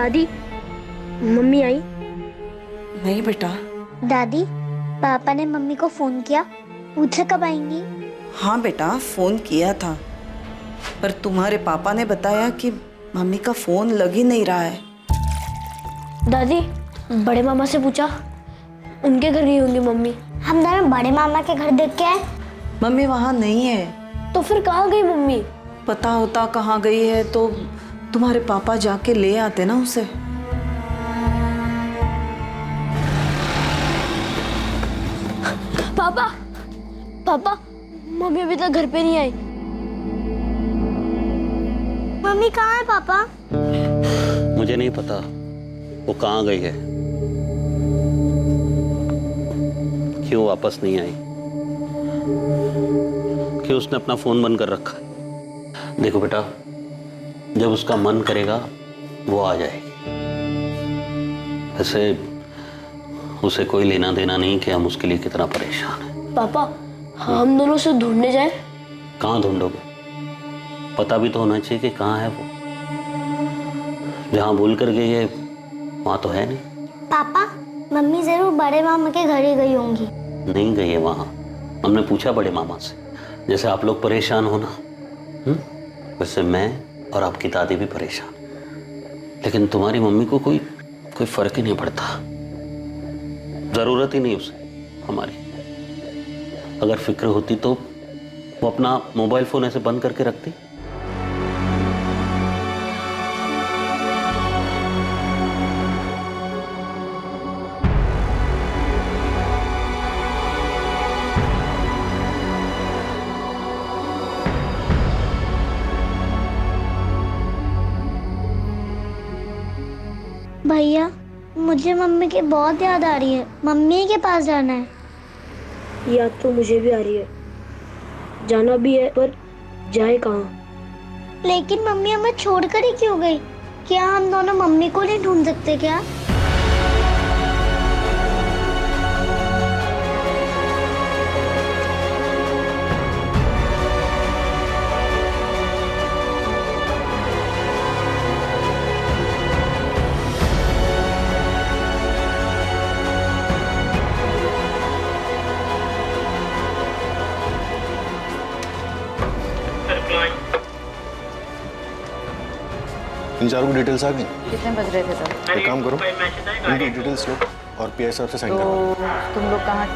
दादी, मम्मी आई? नहीं बेटा। दादी, पापा ने मम्मी को फोन किया, पूछा कब आएंगी? हाँ बेटा, फोन किया था, पर तुम्हारे पापा ने बताया कि मम्मी का फोन लग ही नहीं रहा है। दादी, बड़े मामा से पूछा, उनके घर गई होंगी मम्मी। हम दोनों बड़े मामा के घर देख के आए। मम्मी वहाँ नहीं है। तो फिर कहाँ गई मम्मी? पता होता कहाँ गई है तो तुम्हारे पापा जाके ले आते ना उसे। पापा, पापा, मम्मी अभी तक घर पे नहीं आई। मम्मी कहाँ है पापा? मुझे नहीं पता वो कहाँ गई है, क्यों वापस नहीं आई, क्यों उसने अपना फोन बंद कर रखा है। देखो बेटा, जब उसका मन करेगा वो आ जाएगी। वैसे उसे कोई लेना देना नहीं कि हम उसके लिए कितना परेशान हैं। पापा, हम दोनों से ढूंढने जाए? कहाँ ढूंढोगे? पता भी तो होना चाहिए कि कहाँ है वो। जहाँ भूल कर गई है वहाँ तो है नहीं। पापा, मम्मी जरूर बड़े मामा के घर ही गई होंगी। नहीं गई है वहाँ। हमने पूछा बड़े मामा से, जैसे आप लोग परेशान हो ना, वैसे मैं और आपकी दादी भी परेशान, लेकिन तुम्हारी मम्मी को कोई फर्क ही नहीं पड़ता। जरूरत ही नहीं उसे हमारी। अगर फिक्र होती तो वो अपना मोबाइल फोन ऐसे बंद करके रखती। भैया, मुझे मम्मी की बहुत याद आ रही है। मम्मी के पास जाना है। याद तो मुझे भी आ रही है, जाना भी है, पर जाए कहाँ? लेकिन मम्मी हमें छोड़कर ही क्यों गई? क्या हम दोनों मम्मी को नहीं ढूंढ सकते क्या? इन चारों की डिटेल्स आ गई। कितने बज रहे थे तब? एक काम करो, इनकी डिटेल्स लो और पीआई साहब से साइन करवाओ। तो तुम लोग कहाँ?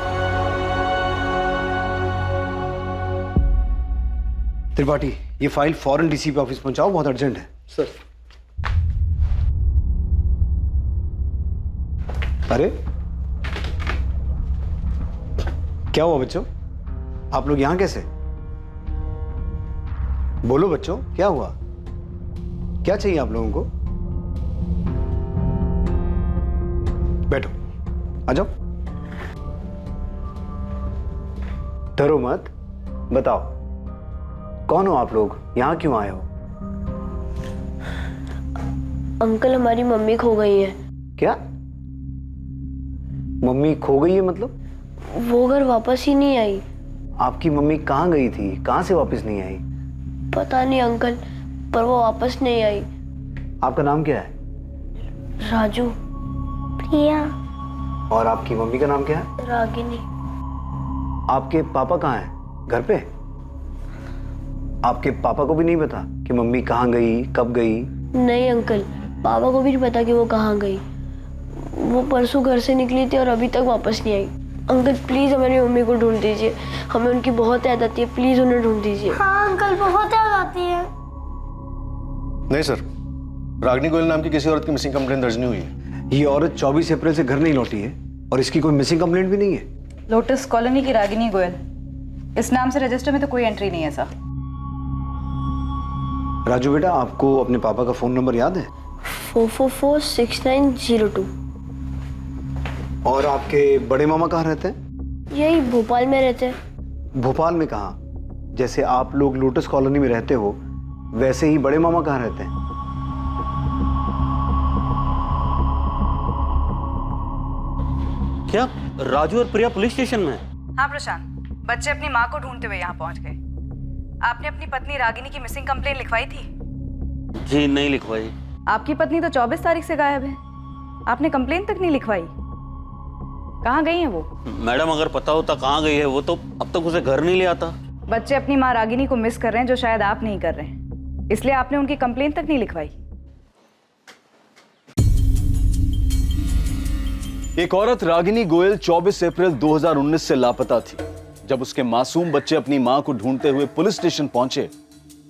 त्रिपाठी, ये फाइल फौरन डीसीपी ऑफिस पहुंचाओ, बहुत अर्जेंट है। सर। अरे क्या हुआ बच्चों, आप लोग यहां कैसे? बोलो बच्चों, क्या हुआ? क्या चाहिए आप लोगों को? बैठो, आ जाओ। डरो मत, बताओ कौन हो आप लोग, यहां क्यों आए हो? अंकल, हमारी मम्मी खो गई है। क्या मम्मी खो गई है? मतलब वो घर वापस ही नहीं आई। आपकी मम्मी कहाँ गई थी, कहाँ से वापस नहीं आई? पता नहीं अंकल, पर वो वापस नहीं आई। आपका नाम क्या है? राजू। प्रिया। और आपकी मम्मी का नाम क्या है? रागिनी। आपके पापा कहाँ हैं? घर पे? आपके पापा को भी नहीं पता कि मम्मी कहाँ गई, कब गई? नहीं अंकल, पापा को भी नहीं पता कि वो कहाँ गई। वो परसों घर से निकली थी और अभी तक वापस नहीं आई। अंकल प्लीज हमारी मम्मी को ढूंढ दीजिए, हमें उनकी बहुत याद आती है, प्लीज उन्हें ढूंढ दीजिए। हाँ अंकल, बहुत याद आती है। नहीं सर, रागिनी गोयल नाम की किसी औरत की मिसिंग कंप्लेंट दर्ज नहीं हुई है। ये औरत 24 अप्रैल से घर नहीं लौटी है और इसकी कोई मिसिंग कंप्लेंट भी नहीं है। लोटस कॉलोनी की रागिनी गोयल, इस नाम से रजिस्टर में तो कोई एंट्री नहीं है सर। राजू बेटा, आपको अपने पापा का फोन नंबर याद है? 444690 और आपके बड़े मामा कहाँ रहते हैं? यही भोपाल में रहते हैं। भोपाल में कहाँ? जैसे आप लोग लोटस कॉलोनी में रहते हो वैसे ही बड़े मामा कहाँ रहते हैं? क्या राजू और प्रिया पुलिस स्टेशन में? हाँ प्रशांत, बच्चे अपनी माँ को ढूंढते हुए यहाँ पहुँच गए। आपने अपनी पत्नी रागिनी की मिसिंग कंप्लेंट लिखवाई थी? जी नहीं लिखवाई। आपकी पत्नी तो 24 तारीख से गायब है। आपने कंप्लेन तक नहीं लिखवाई। कहाँ गई हैं वो? मैडम अगर पता होता कहाँ गई है वो तो अब तक उसे घर नहीं ले आता। बच्चे अपनी माँ रागिनी को मिस कर रहे हैं, जो शायद आप नहीं कर रहे हैं, इसलिए आपने उनकी कंप्लेन तक नहीं लिखवाई। एक औरत रागिनी गोयल 24 अप्रैल 2019 से लापता थी। जब उसके मासूम बच्चे अपनी मां को ढूंढते हुए पुलिस स्टेशन पहुंचे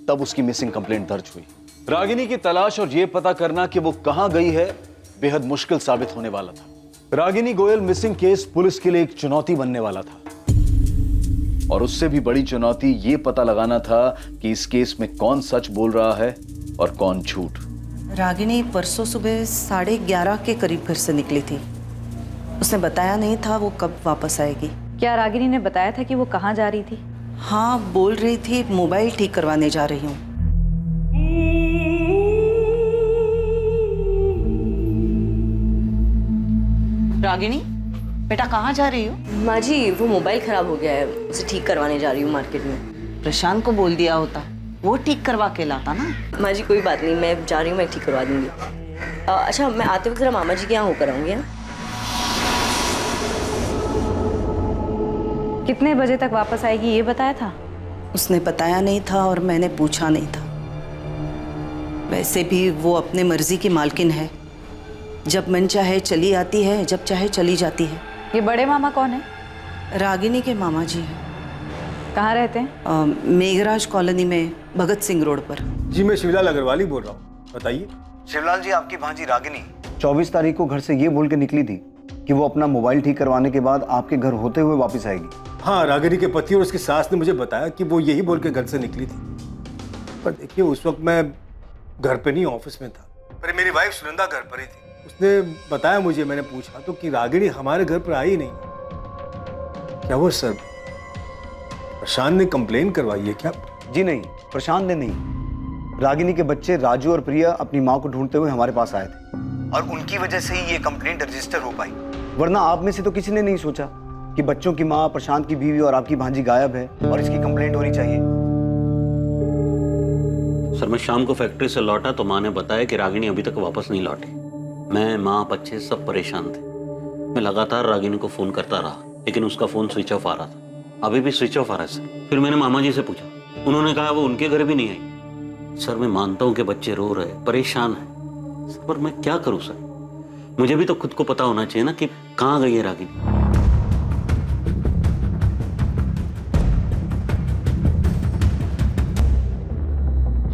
तब उसकी मिसिंग कंप्लेंट दर्ज हुई। रागिनी की तलाश और यह पता करना कि वो कहां गई है बेहद मुश्किल साबित होने वाला था। Ragini Goyal missing case police के लिए एक चुनौती बनने वाला था और उससे भी बड़ी चुनौती ये पता लगाना था कि इस केस में कौन सच बोल रहा है और कौन झूठ। रागिनी परसों सुबह 11:30 के करीब घर से निकली थी। उसने बताया नहीं था वो कब वापस आएगी। क्या रागिनी ने बताया था कि वो कहाँ जा रही थी? हाँ, बोल रही थी मोबाइल ठीक करवाने जा रही हूँ। रागिनी, बेटा कहाँ जा रही हो? माँ जी, वो मोबाइल खराब हो गया है, उसे ठीक करवाने जा रही हूँ मार्केट में। प्रशांत को बोल दिया होता, वो ठीक करवा के लाता ना। माँ जी कोई बात नहीं, मैं जा रही हूँ, मैं ठीक करवा दूंगी। अच्छा, मैं आते वक्त जरा मामा जी के यहाँ होकर आऊँगी। हाँ, कितने बजे तक वापस आएगी ये बताया था? उसने बताया नहीं था और मैंने पूछा नहीं था। वैसे भी वो अपने मर्जी की मालकिन है, जब मन चाहे चली आती है, जब चाहे चली जाती है। ये बड़े मामा कौन है? रागिनी के मामा जी हैं। कहाँ रहते हैं? मेघराज कॉलोनी में, भगत सिंह रोड पर। जी मैं शिवलाल अग्रवाल ही बोल रहा हूँ, बताइए। शिवलाल जी, आपकी भांजी रागिनी 24 तारीख को घर से ये बोल के निकली थी कि वो अपना मोबाइल ठीक करवाने के बाद आपके घर होते हुए वापस आएगी। हाँ, रागिनी के पति और उसकी सास ने मुझे बताया कि वो यही बोल के घर से निकली थी। पर देखिए, उस वक्त मैं घर पे नहीं, ऑफिस में था। पर मेरी वाइफ सुनंदा घर पर ही थी। उसने बताया मुझे, मैंने पूछा तो कि रागिनी हमारे घर पर आई नहीं। क्या वो सर प्रशांत ने कंप्लेन करवाई है क्या? जी नहीं, प्रशांत ने नहीं। रागिनी के बच्चे राजू और प्रिया अपनी माँ को ढूंढते हुए हमारे पास आए थे और उनकी वजह से ही ये कंप्लेंट रजिस्टर हो पाई। वरना आप में से तो किसी ने नहीं सोचा कि बच्चों की माँ, प्रशांत की बीवी और आपकी भांजी गायब है और इसकी कंप्लेंट होनी चाहिए। सर मैं शाम को फैक्ट्री से लौटा तो माँ ने बताया कि रागिनी अभी तक वापस नहीं लौटी। मैं, माँ, बच्चे सब परेशान थे। मैं लगातार रागिनी को फोन करता रहा लेकिन उसका फोन स्विच ऑफ आ रहा था। अभी भी स्विच ऑफ आ रहा है सर। फिर मैंने मामा जी से पूछा, उन्होंने कहा वो उनके घर भी नहीं आई। सर मैं मानता हूँ कि बच्चे रो रहे, परेशान है सर, पर मैं क्या करूँ सर? मुझे भी तो खुद को पता होना चाहिए ना कि कहाँ गई है रागिनी।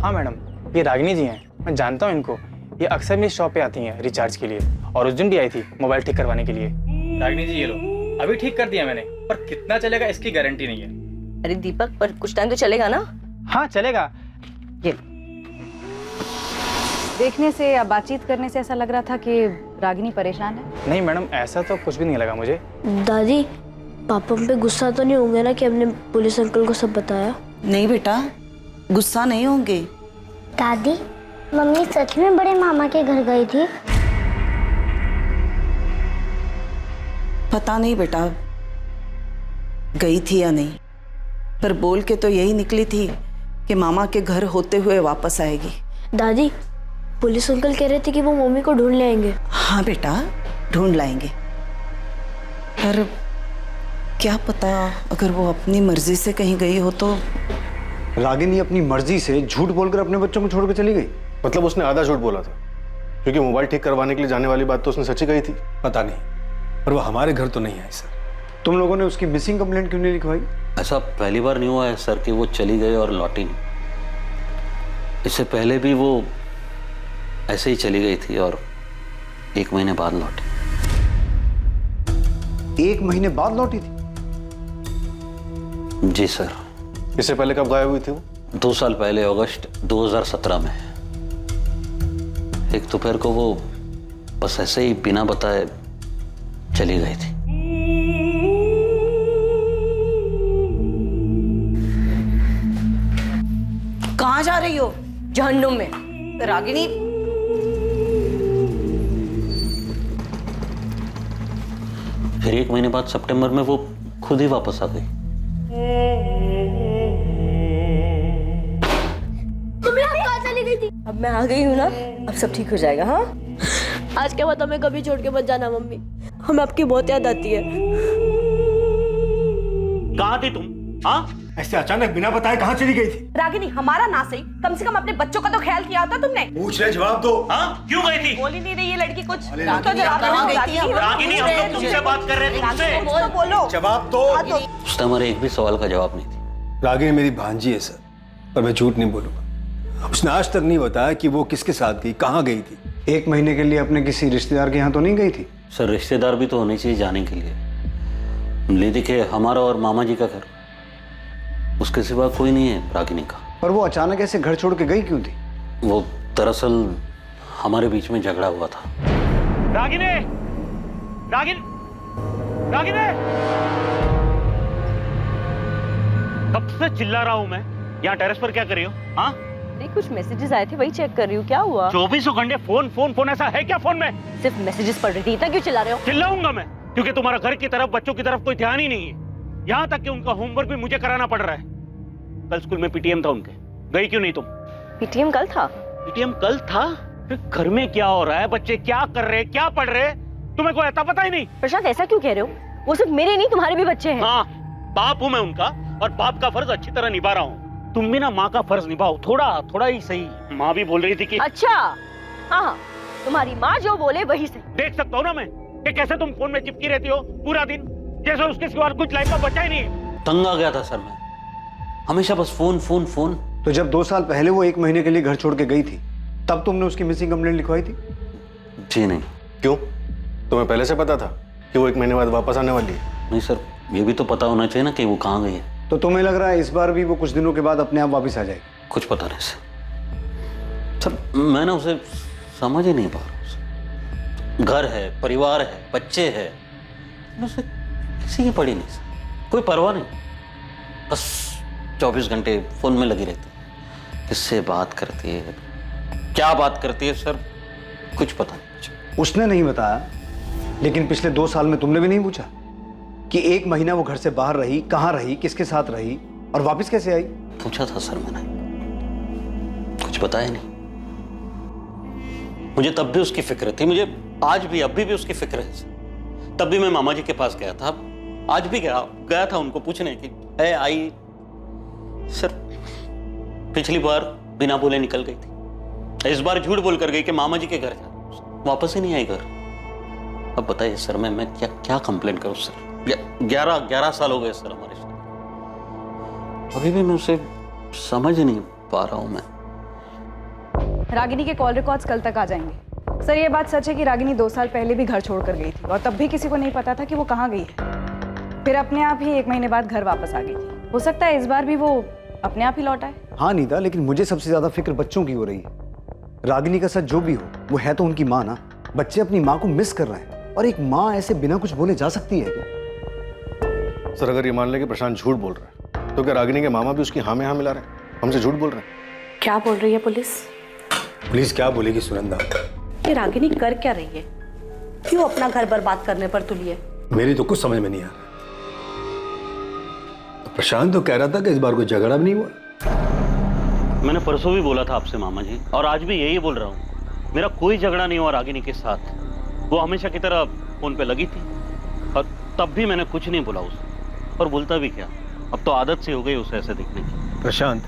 हाँ मैडम, ये रागिनी जी हैं, मैं जानता हूँ इनको। ये अक्सर मेरी शॉप पे आती हैं रिचार्ज के लिए और उस दिन भी आई थी मोबाइल ठीक करवाने के लिए। रागिनी जी ये लो, अभी ठीक कर दिया मैंने, पर कितना चलेगा इसकी गारंटी नहीं है। अरे दीपक, पर कुछ टाइम तो चलेगा ना? हाँ चलेगा। ये देखने से या बातचीत करने से ऐसा लग रहा था कि रागिनी परेशान है। नहीं मैडम, ऐसा तो कुछ भी नहीं लगा मुझे। दादी, पापा पे गुस्सा तो नहीं होंगे ना कि हमने पुलिस अंकल को सब बताया? नहीं बेटा, गुस्सा नहीं होंगे। दादी, मम्मी सच में बड़े मामा के घर गई थी? पता नहीं बेटा गई थी या नहीं, पर बोल के तो यही निकली थी कि मामा के घर होते हुए वापस आएगी। दादी, पुलिस अंकल कह रहे थे कि वो मम्मी को ढूंढ ले आएंगे। हाँ बेटा, ढूंढ लाएंगे, पर क्या पता अगर वो अपनी मर्जी से कहीं गई हो तो। रागिनी अपनी मर्जी से झूठ बोलकर अपने बच्चों को छोड़कर चली गई? मतलब उसने आधा झूठ बोला था, क्योंकि मोबाइल ठीक करवाने के लिए जाने वाली बात तो उसने सच्ची कही थी। पता नहीं, पर वो हमारे घर तो नहीं आई सर। तुम लोगों ने उसकी मिसिंग कंप्लेंट क्यों नहीं लिखवाई? ऐसा पहली बार नहीं हुआ है सर कि वो चली गई और लौटी नहीं। इससे पहले भी वो ऐसे ही चली गई थी और 1 महीने बाद लौटी। 1 महीने बाद लौटी थी? जी सर। इससे पहले कब गायब हुई थी वो? 2 साल पहले, अगस्त 2017 में। एक दोपहर को वो बस ऐसे ही बिना बताए चली गई थी। कहाँ जा रही हो? जहन्नुम में। रागिनी, फिर 1 महीने बाद सितंबर में वो खुद ही वापस आ गई। तुम यहाँ कहाँ चली गई थी? अब मैं आ गई हूँ ना, अब सब ठीक हो जाएगा। हाँ, आज के बाद हमें कभी छोड़ के मत जाना मम्मी, हमें आपकी बहुत याद आती है। कहाँ थी तुम? हाँ, ऐसे अचानक बिना बताए कहाँ चली गई थी? रागिनी, हमारा ना सही, कम से कम अपने बच्चों का तो ख्याल किया होता तुमने। पूछ रहे, जवाब दो। हाँ, क्यों गई थी? बोल ही नहीं रही ये लड़की कुछ। तो रागिनी, जवाब कहाँ दो, गई थी? रागिनी, हम लोग तुमसे बात कर रहे हैं, तुमसे। तो बोलो। जवाब दो। उसने हमारे एक भी सवाल का जवाब नहीं दिया। रागिनी मेरी भांजी है सर, पर मैं झूठ नहीं बोलूंगा। उसने आज तक नहीं बताया कि वो किसके साथ गई, कहाँ गई थी। 1 महीने के लिए अपने किसी रिश्तेदार के यहाँ तो नहीं गई थी? सर, रिश्तेदार भी तो होने चाहिए जाने के लिए। ले देखिए, हमारा और मामा जी का घर, उसके सिवा कोई नहीं है रागिनी का। पर वो अचानक ऐसे घर छोड़ के गई क्यों थी? वो दरअसल हमारे बीच में झगड़ा हुआ था। रागिनी, रागिनी, कब से चिल्ला रहा हूं मैं? यहाँ टेरेस पर क्या कर रही हो? हाँ, नहीं, कुछ मैसेजेस आए थे, वही चेक कर रही हूँ। क्या हुआ? 24 घंटे फोन फोन फोन, ऐसा है क्या फोन में? सिर्फ मैसेजेस पढ़ रही थी, इतना क्यों चिल्ला रहे हो? चिल्लाऊंगा मैं, क्योंकि तुम्हारा घर की तरफ, बच्चों की तरफ कोई ध्यान ही नहीं है। यहाँ तक कि उनका होमवर्क भी मुझे कराना पड़ रहा है। कल स्कूल में पीटीएम था उनके, गई क्यों नहीं तुम? पीटीएम कल था? पीटीएम कल था? फिर घर में क्या हो रहा है, बच्चे क्या कर रहे, क्या पढ़ रहे, तुम्हें कोई आता पता ही नहीं। प्रशांत, ऐसा क्यों कह रहे हो? वो सिर्फ मेरे नहीं, तुम्हारे भी बच्चे हैं। हाँ, बाप हूं मैं उनका, और बाप का फर्ज अच्छी तरह निभा रहा हूँ। तुम भी ना माँ का फर्ज निभाओ, थोड़ा ही सही। माँ भी बोल रही थी कि अच्छा, हाँ, तुम्हारी माँ जो बोले वही सही। देख सकता हूँ ना मैं कि कैसे तुम फोन में चिपकी रहती हो पूरा दिन, जैसे उसके सिवा कुछ लाइफ का बचा ही नहीं। तंग आ गया था सर मैं, हमेशा बस फोन फोन फोन। तो जब 2 साल पहले वो 1 महीने के लिए घर छोड़ के गई थी, तब तुमने उसकी मिसिंग कंप्लेंट लिखवाई थी? जी नहीं। क्यों? तुम्हें पहले से पता था कि वो 1 महीने बाद वापस आने वाली है? नहीं सर, ये भी तो पता होना चाहिए ना कि वो कहाँ गई है। तो तुम्हें लग रहा है इस बार भी वो कुछ दिनों के बाद अपने आप वापस आ जाएगी? कुछ पता नहीं सर, मैं ना उसे समझ ही नहीं पा रहा। घर है, परिवार है, बच्चे है, उसे किसी की पड़ी नहीं सर, कोई परवाह नहीं। बस 24 घंटे फोन में लगी रहती है। किससे बात करती है, क्या बात करती है सर, कुछ पता नहीं। उसने नहीं बताया, लेकिन पिछले 2 साल में तुमने भी नहीं पूछा कि 1 महीना वो घर से बाहर रही, कहाँ रही, किसके साथ रही और वापस कैसे आई? पूछा था सर मैंने, कुछ बताया नहीं। मुझे तब भी उसकी फिक्र थी, मुझे आज भी अभी भी उसकी फिक्र है सर। तब भी मैं मामा जी के पास गया था, आज भी गया था उनको पूछने की है आई। सर, पिछली बार बिना बोले निकल गई थी, इस बार झूठ बोल कर गई कि मामा जी के घर जा, वापस ही नहीं आई घर। अब बताइए सर, मैं क्या कंप्लेंट करूं सर? 11 साल हो गए सर हमारे साथ, अभी भी मैं उसे समझ नहीं पा रहा हूं मैं। रागिनी के कॉल रिकॉर्ड्स कल तक आ जाएंगे। सर, ये बात सच है कि रागिनी 2 साल पहले भी घर छोड़कर गई थी और तब भी किसी को नहीं पता था कि वो कहाँ गई है। फिर अपने आप ही 1 महीने बाद घर वापस आ गई थी। हो सकता है इस बार भी वो अपने आप ही लौट आए। हाँ नीता, लेकिन मुझे सबसे ज्यादा फिक्र बच्चों की हो रही है। रागिनी का सच जो भी हो, वो है तो उनकी माँ ना। बच्चे अपनी माँ को मिस कर रहे हैं, और एक माँ ऐसे बिना कुछ बोले जा सकती है क्या? सर, अगर ये मान ले कि प्रशांत झूठ बोल रहा है, तो क्या रागिनी के मामा भी उसकी हाँ में हाँ मिला रहे हैं, हमसे झूठ बोल रहे हैं? क्या बोल रही है पुलिस? पुलिस क्या बोलेगी सुनंदा? ये रागिनी कर क्या रही है? क्यों अपना घर बर्बाद करने पर तुली है? मेरी तो कुछ समझ में नहीं आ रहा। तो प्रशांत तो कह रहा था कि इस बार कोई झगड़ा भी नहीं हुआ। मैंने परसों भी बोला था आपसे मामा जी, और आज भी यही बोल रहा हूँ, मेरा कोई झगड़ा नहीं हुआ रागिनी के साथ। वो हमेशा की तरह फोन पे लगी थी, और तब भी मैंने कुछ नहीं बोला उसे, और बोलता भी क्या, अब तो आदत से हो गई उसे ऐसे दिखने की। प्रशांत,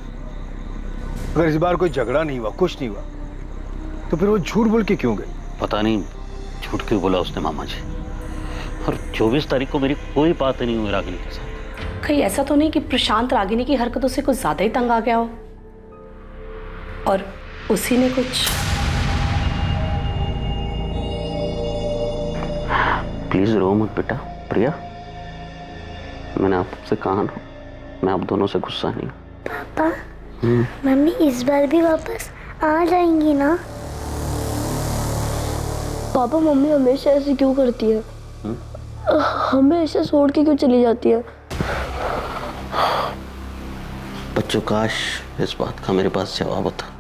अगर इस बार कोई झगड़ा नहीं हुआ, कुछ नहीं हुआ, तो फिर वो झूठ बोल के क्यों गई? पता नहीं झूठ क्यों बोला उसने मामा जी। और 24 तारीख को मेरी कोई बात नहीं हुई रागिनी के साथ। कहीं ऐसा तो नहीं कि प्रशांत रागिनी की हरकतों से कुछ ज्यादा ही तंग आ गया हो और उसी ने कुछ? प्लीज रो मत बेटा। प्रिया, मैंने आपसे कहा ना, मैं आप दोनों से गुस्सा नहीं। पापा, मम्मी इस बार भी वापस आ जाएंगी ना? पापा, मम्मी हमेशा ऐसे क्यों करती है? हमेशा छोड़ के क्यों चली जाती है? बच्चों, काश इस बात का मेरे पास जवाब होता।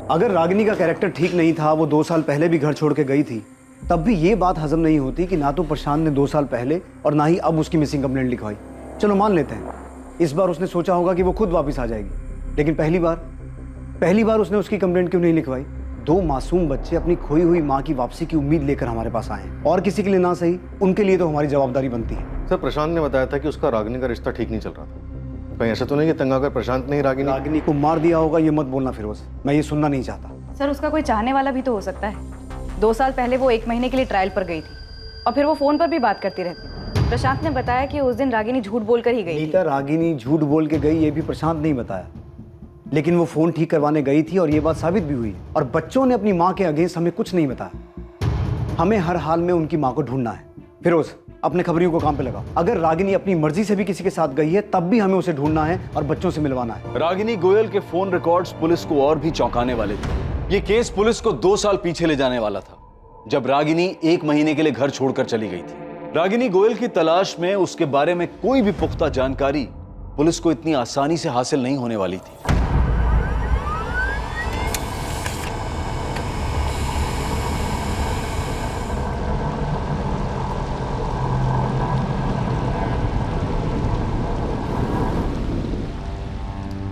अगर रागिनी का कैरेक्टर ठीक नहीं था, वो 2 साल पहले भी घर छोड़ के गई थी, तब भी ये बात हजम नहीं होती कि ना तो प्रशांत ने 2 साल पहले और ना ही अब उसकी मिसिंग कंप्लेंट लिखवाई। चलो मान लेते हैं इस बार उसने सोचा होगा कि वो खुद वापस आ जाएगी, लेकिन पहली बार उसने उसकी कंप्लेंट क्यों नहीं लिखवाई? 2 मासूम बच्चे अपनी खोई हुई माँ की वापसी की उम्मीद लेकर हमारे पास आए हैं, और किसी के लिए ना सही, उनके लिए तो हमारी जवाबदारी बनती है। सर, प्रशांत ने बताया था कि उसका रागिनी का रिश्ता ठीक नहीं चल रहा था। कहीं ऐसा तो नहीं कि तंग आकर प्रशांत ने ही रागिनी को मार दिया होगा? ये मत बोलना फिरोज, मैं ये सुनना नहीं चाहता। सर उसका कोई चाहने वाला भी तो हो सकता है। 2 साल पहले वो 1 महीने के लिए ट्रायल पर गई थी और फिर वो फोन पर भी बात करती रहती। प्रशांत ने बताया कि उस दिन रागिनी झूठ बोलकर ही गई थी। रागिनी झूठ बोल के गई ये भी प्रशांत नहीं बताया, लेकिन वो फोन ठीक करवाने गई थी और ये बात साबित भी हुई। और बच्चों ने अपनी माँ के अगेंस्ट हमें कुछ नहीं बताया। हमें हर हाल में उनकी माँ को ढूंढना है। फिरोज, अपने खबरियों को काम पे लगाओ। अगर रागिनी अपनी मर्जी से भी किसी के साथ गई है तब भी हमें उसे ढूंढना है और बच्चों से मिलवाना है। रागिनी गोयल के फोन रिकॉर्ड्स पुलिस को और भी चौंकाने वाले थे। ये केस पुलिस को 2 साल पीछे ले जाने वाला था, जब रागिनी 1 महीने के लिए घर छोड़कर चली गई थी। रागिनी गोयल की तलाश में उसके बारे में कोई भी पुख्ता जानकारी पुलिस को इतनी आसानी से हासिल नहीं होने वाली थी।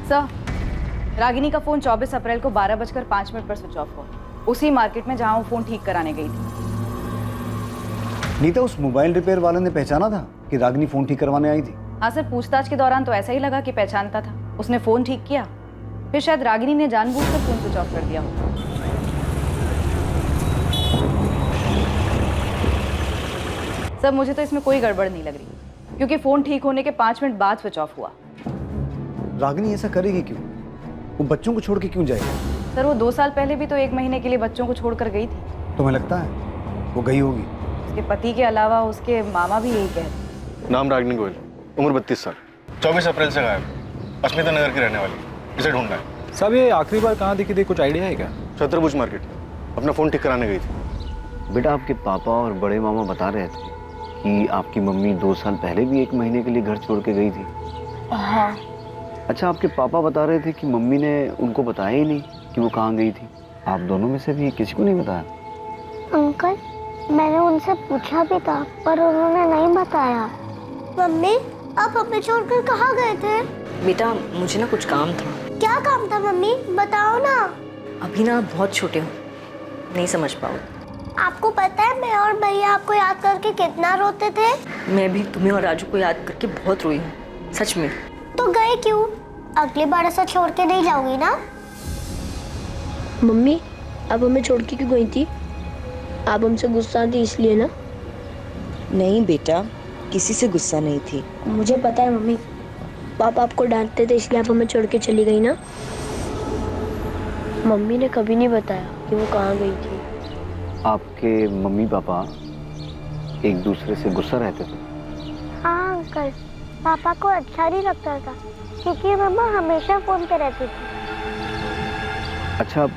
सर, रागिनी का फोन 24 अप्रैल को 12:05 पर स्विच ऑफ हुआ, उसी मार्केट में जहां वो फोन ठीक कराने गई थी। नीता, उस मोबाइल रिपेयर वाले ने पहचाना था कि रागिनी फोन ठीक करवाने आई थी? हाँ सर, पूछताछ के दौरान तो ऐसा ही लगा कि पहचानता था। उसने फोन ठीक किया, फिर शायद रागिनी ने जानबूझकर फोन स्विच ऑफ कर दिया हो। सर मुझे तो इसमें कोई गड़बड़ नहीं लग रही, क्योंकि फोन ठीक होने के 5 मिनट बाद स्विच ऑफ हुआ। रागिनी ऐसा करेगी क्यों? वो बच्चों को छोड़ के क्यों जाएगी? सर वो 2 साल पहले भी तो 1 महीने के लिए बच्चों को छोड़कर गई थी। तुम्हें लगता है वो गई होगी? उसके पति के अलावा उसके मामा भी यही कहते। नाम रागिनी गोयल, उम्र 32 साल, 24 अप्रैल से गायब, अस्मिता नगर की रहने वाली। इसे ढूंढना है। सब ये आखिरी बार कहाँ दिखी थी, कुछ आइडिया है क्या? छत्रभुज मार्केट, अपना फोन ठीक कराने गई थी। बेटा, आपके पापा और बड़े मामा बता रहे थे कि आपकी मम्मी 2 साल पहले भी 1 महीने के लिए घर छोड़ के गई थी। हाँ। अच्छा, आपके पापा बता रहे थे कि मम्मी ने उनको बताया ही नहीं कि वो कहाँ गई थी। आप दोनों में से भी किसी को नहीं बताया? अंकल, मैंने उनसे पूछा भी था पर उन्होंने नहीं बताया। मम्मी, आप हमें छोड़कर कहाँ गए थे? बेटा, मुझे ना कुछ काम था। क्या काम था मम्मी, बताओ ना। अभी ना बहुत छोटे हो, नहीं समझ पाओ। आपको पता है मैं और भैया आपको याद करके कितना रोते थे? मैं भी तुम्हें और राजू को याद करके बहुत रोई हूँ, सच में। तो गए क्यों? अगली बार ऐसा छोड़ के नहीं जाओगी ना? मम्मी, आप हमें छोड़ के क्यों गई थी? आप हमसे गुस्सा थी इसलिए ना? नहीं बेटा, किसी से गुस्सा नहीं थी। मुझे पता है मम्मी, पापा आपको डांटते थे इसलिए आप हमें छोड़ के चली गई ना? मम्मी ने कभी नहीं बताया कि वो कहाँ गई थी। आपके मम्मी पापा एक दूसरे से गुस्सा रहते थे? हाँ अंकल, पापा को अच्छा नहीं लगता था क्योंकि मम्मा हमेशा फोन पे रहती थी। अच्छा,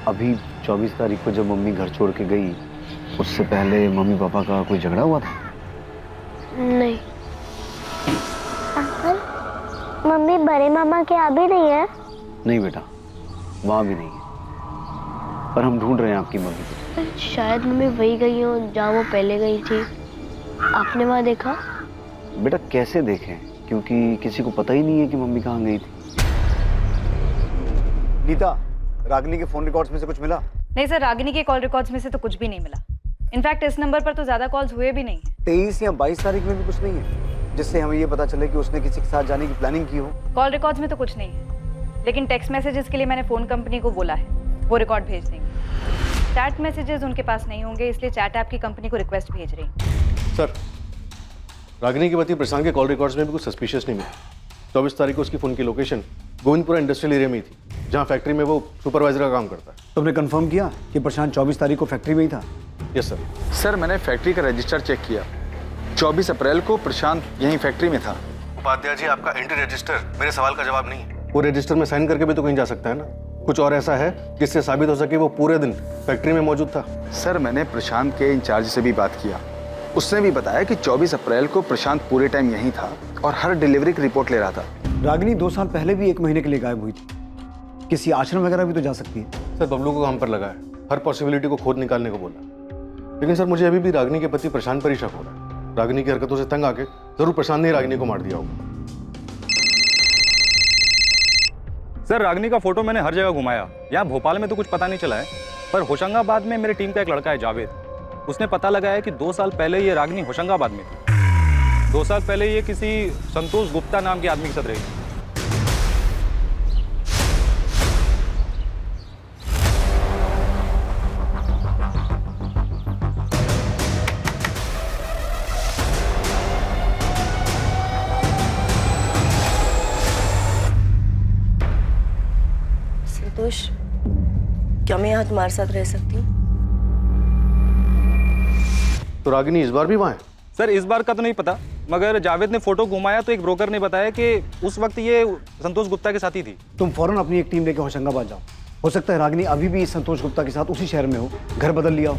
अभी 24 तारीख को जब मम्मी घर छोड़ के गई, उससे पहले मम्मी पापा का कोई झगड़ा हुआ था? नहीं। अंकल, मम्मी बड़े मामा के यहाँ भी नहीं है? नहीं बेटा, वहाँ भी नहीं है, पर हम ढूंढ रहे हैं आपकी मम्मी को। शायद मम्मी वही गई हो जहाँ वो पहले गई थी। आपने वहाँ देखा? बेटा कैसे देखें, क्योंकि किसी को पता ही नहीं है कि मम्मी कहाँ गई थी। नीता, रागिनी के फोन रिकॉर्ड्स में से कुछ मिला? नहीं सर, रागिनी के कॉल रिकॉर्ड्स में से तो कुछ भी नहीं मिला। इनफैक्ट इस नंबर पर तो ज्यादा कॉल्स हुए भी नहीं है। 23 या 22 तारीख में भी कुछ नहीं है जिससे हमें ये पता चले कि उसने किसी के साथ जाने की प्लानिंग की हो? कॉल रिकॉर्ड्स में तो कुछ नहीं है, लेकिन टेक्स्ट मैसेजेस के लिए मैंने फोन कंपनी को बोला है, वो रिकॉर्ड भेज देंगे। चैट मैसेजेस उनके पास नहीं होंगे, इसलिए चैट ऐप की कंपनी को रिक्वेस्ट भेज रही हैं। सर, रागिनी के पति प्रशांत के कॉल रिकॉर्ड्स में भी कुछ सस्पिशियस नहीं मिला। 24 तारीख को उसकी फोन की लोकेशन गोविंदपुरा इंडस्ट्रियल एरिया में ही थी, जहाँ फैक्ट्री में वो सुपरवाइजर का काम करता है। तुमने कंफर्म किया कि प्रशांत 24 तारीख को फैक्ट्री में ही था? Yes sir. सर, मैंने फैक्ट्री का रजिस्टर चेक किया, 24 अप्रैल को प्रशांत यहीं फैक्ट्री में था। उपाध्याय जी, आपका एंट्री रजिस्टर मेरे सवाल का जवाब नहीं है। वो रजिस्टर में साइन करके भी तो कहीं जा सकता है ना। कुछ और ऐसा है जिससे साबित हो सके वो पूरे दिन फैक्ट्री में मौजूद था? सर, मैंने प्रशांत के इंचार्ज से भी बात किया, उसने भी बताया कि 24 अप्रैल को प्रशांत पूरे टाइम यहीं था और हर डिलीवरी की रिपोर्ट ले रहा था। रागिनी 2 साल पहले भी 1 महीने के लिए गायब हुई थी, किसी आश्रम वगैरह भी तो जा सकती है। सर बबलू को काम पर लगा है, हर पॉसिबिलिटी को खोद निकालने को बोला। लेकिन सर मुझे अभी भी रागिनी के पति प्रशांत पर ही शक हो रहा है। रागिनी की हरकतों से तंग आके जरूर प्रशांत ने रागिनी को मार दिया होगा। सर रागिनी का फोटो मैंने हर जगह घुमाया, यहाँ भोपाल में तो कुछ पता नहीं चला है, पर होशंगाबाद में मेरी टीम का एक लड़का है जावेद, उसने पता लगाया कि 2 साल पहले ये रागिनी होशंगाबाद में थी। 2 साल पहले ये किसी संतोष गुप्ता नाम के आदमी के साथ रही थी। संतोष, क्या मैं यहाँ तुम्हारे साथ रह सकती हूँ? तो रागिनी इस बार भी वहाँ है? सर इस बार का तो नहीं पता, मगर जावेद ने फोटो घुमाया तो एक ब्रोकर ने बताया कि उस वक्त ये संतोष गुप्ता के साथ ही थी। तुम फौरन अपनी एक टीम लेकर होशंगाबाद जाओ, हो सकता है रागिनी अभी भी संतोष गुप्ता के साथ उसी शहर में हो, घर बदल लिया हो।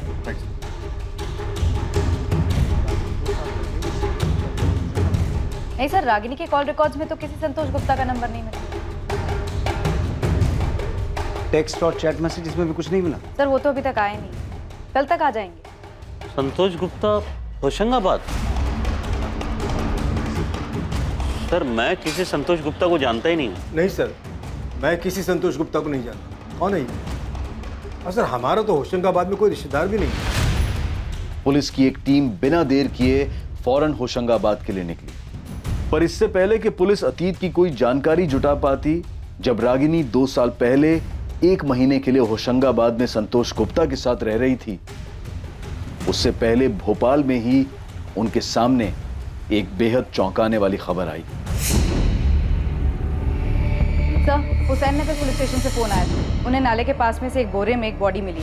नहीं सर, रागिनी के कॉल रिकॉर्ड्स में तो किसी संतोष गुप्ता का नंबर नहीं मिला। टेक्स्ट और चैट मैसेज में भी कुछ नहीं मिला? सर वो तो अभी तक आए नहीं, कल तक आ जाएंगे। संतोष गुप्ता होशंगाबाद? सर मैं किसी संतोष गुप्ता को जानता ही नहीं हूँ। नहीं सर, मैं किसी संतोष गुप्ता को नहीं जानता। कौन है ये? और सर हमारा तो होशंगाबाद में कोई रिश्तेदार भी नहीं है। पुलिस की एक टीम बिना देर किए फौरन होशंगाबाद के लिए निकली, पर इससे पहले कि पुलिस अतीत की कोई जानकारी जुटा पाती, जब रागिनी 2 साल पहले 1 महीने के लिए होशंगाबाद में संतोष गुप्ता के साथ रह रही थी, उससे पहले भोपाल में ही उनके सामने एक बेहद चौंकाने वाली खबर आई। सर हुसैन नगर पुलिस स्टेशन से फोन आया था, उन्हें नाले के पास में से एक बोरे में एक बॉडी मिली।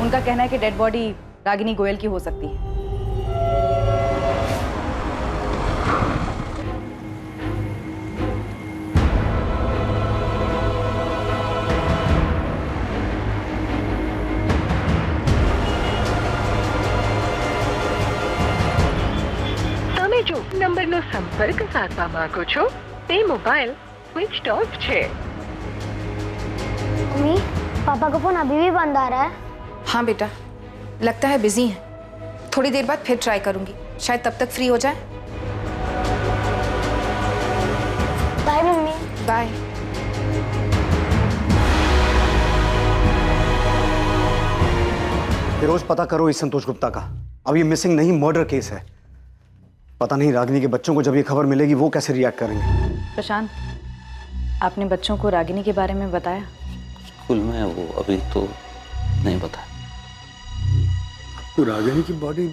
उनका कहना है कि डेड बॉडी रागिनी गोयल की हो सकती है। નંબરનો સંપર્ક સાધવા માંગો છો તે મોબાઈલ સ્વિચ ઓફ છે। मम्मी, पापा का फोन अभी भी बंद आ रहा है। हाँ बेटा, लगता है बिजी हैं। थोड़ी देर बाद फिर ट्राई करूंगी, शायद तब तक फ्री हो जाए। Bye mummy. बाय। रोज पता करो इस संतोष गुप्ता का। अब ये मिसिंग नहीं, मर्डर केस है। पता नहीं रागिनी के बच्चों को जब ये खबर मिलेगी वो कैसे रिएक्ट करेंगे। प्रशांत, आपने बच्चों को रागिनी के बारे में बताया? स्कूल में वो अभी तो नहीं बताया। तो रागिनी की बॉडी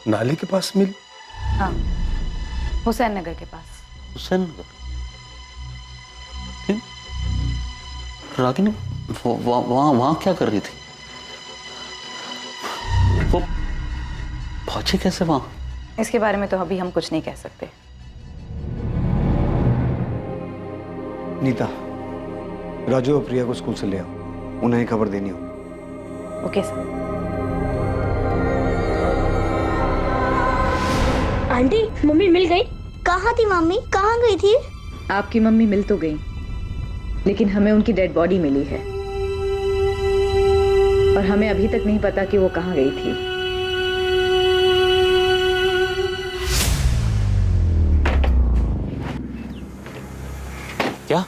नाले के पास मिली? हाँ, हुसैन नगर के पास। हुसैन नगर? रागिनी वहाँ क्या कर रही थी? वो पहुंची कैसे वहाँ? इसके बारे में तो अभी हम कुछ नहीं कह सकते। नीता, राजू और प्रिया को स्कूल से ले आओ, उन्हें खबर देनी हो। Okay sir. आंटी, मम्मी मिल गई? कहाँ थी मम्मी? कहाँ गई थी? आपकी मम्मी मिल तो गई, लेकिन हमें उनकी डेड बॉडी मिली है और हमें अभी तक नहीं पता कि वो कहाँ गई थी। क्या?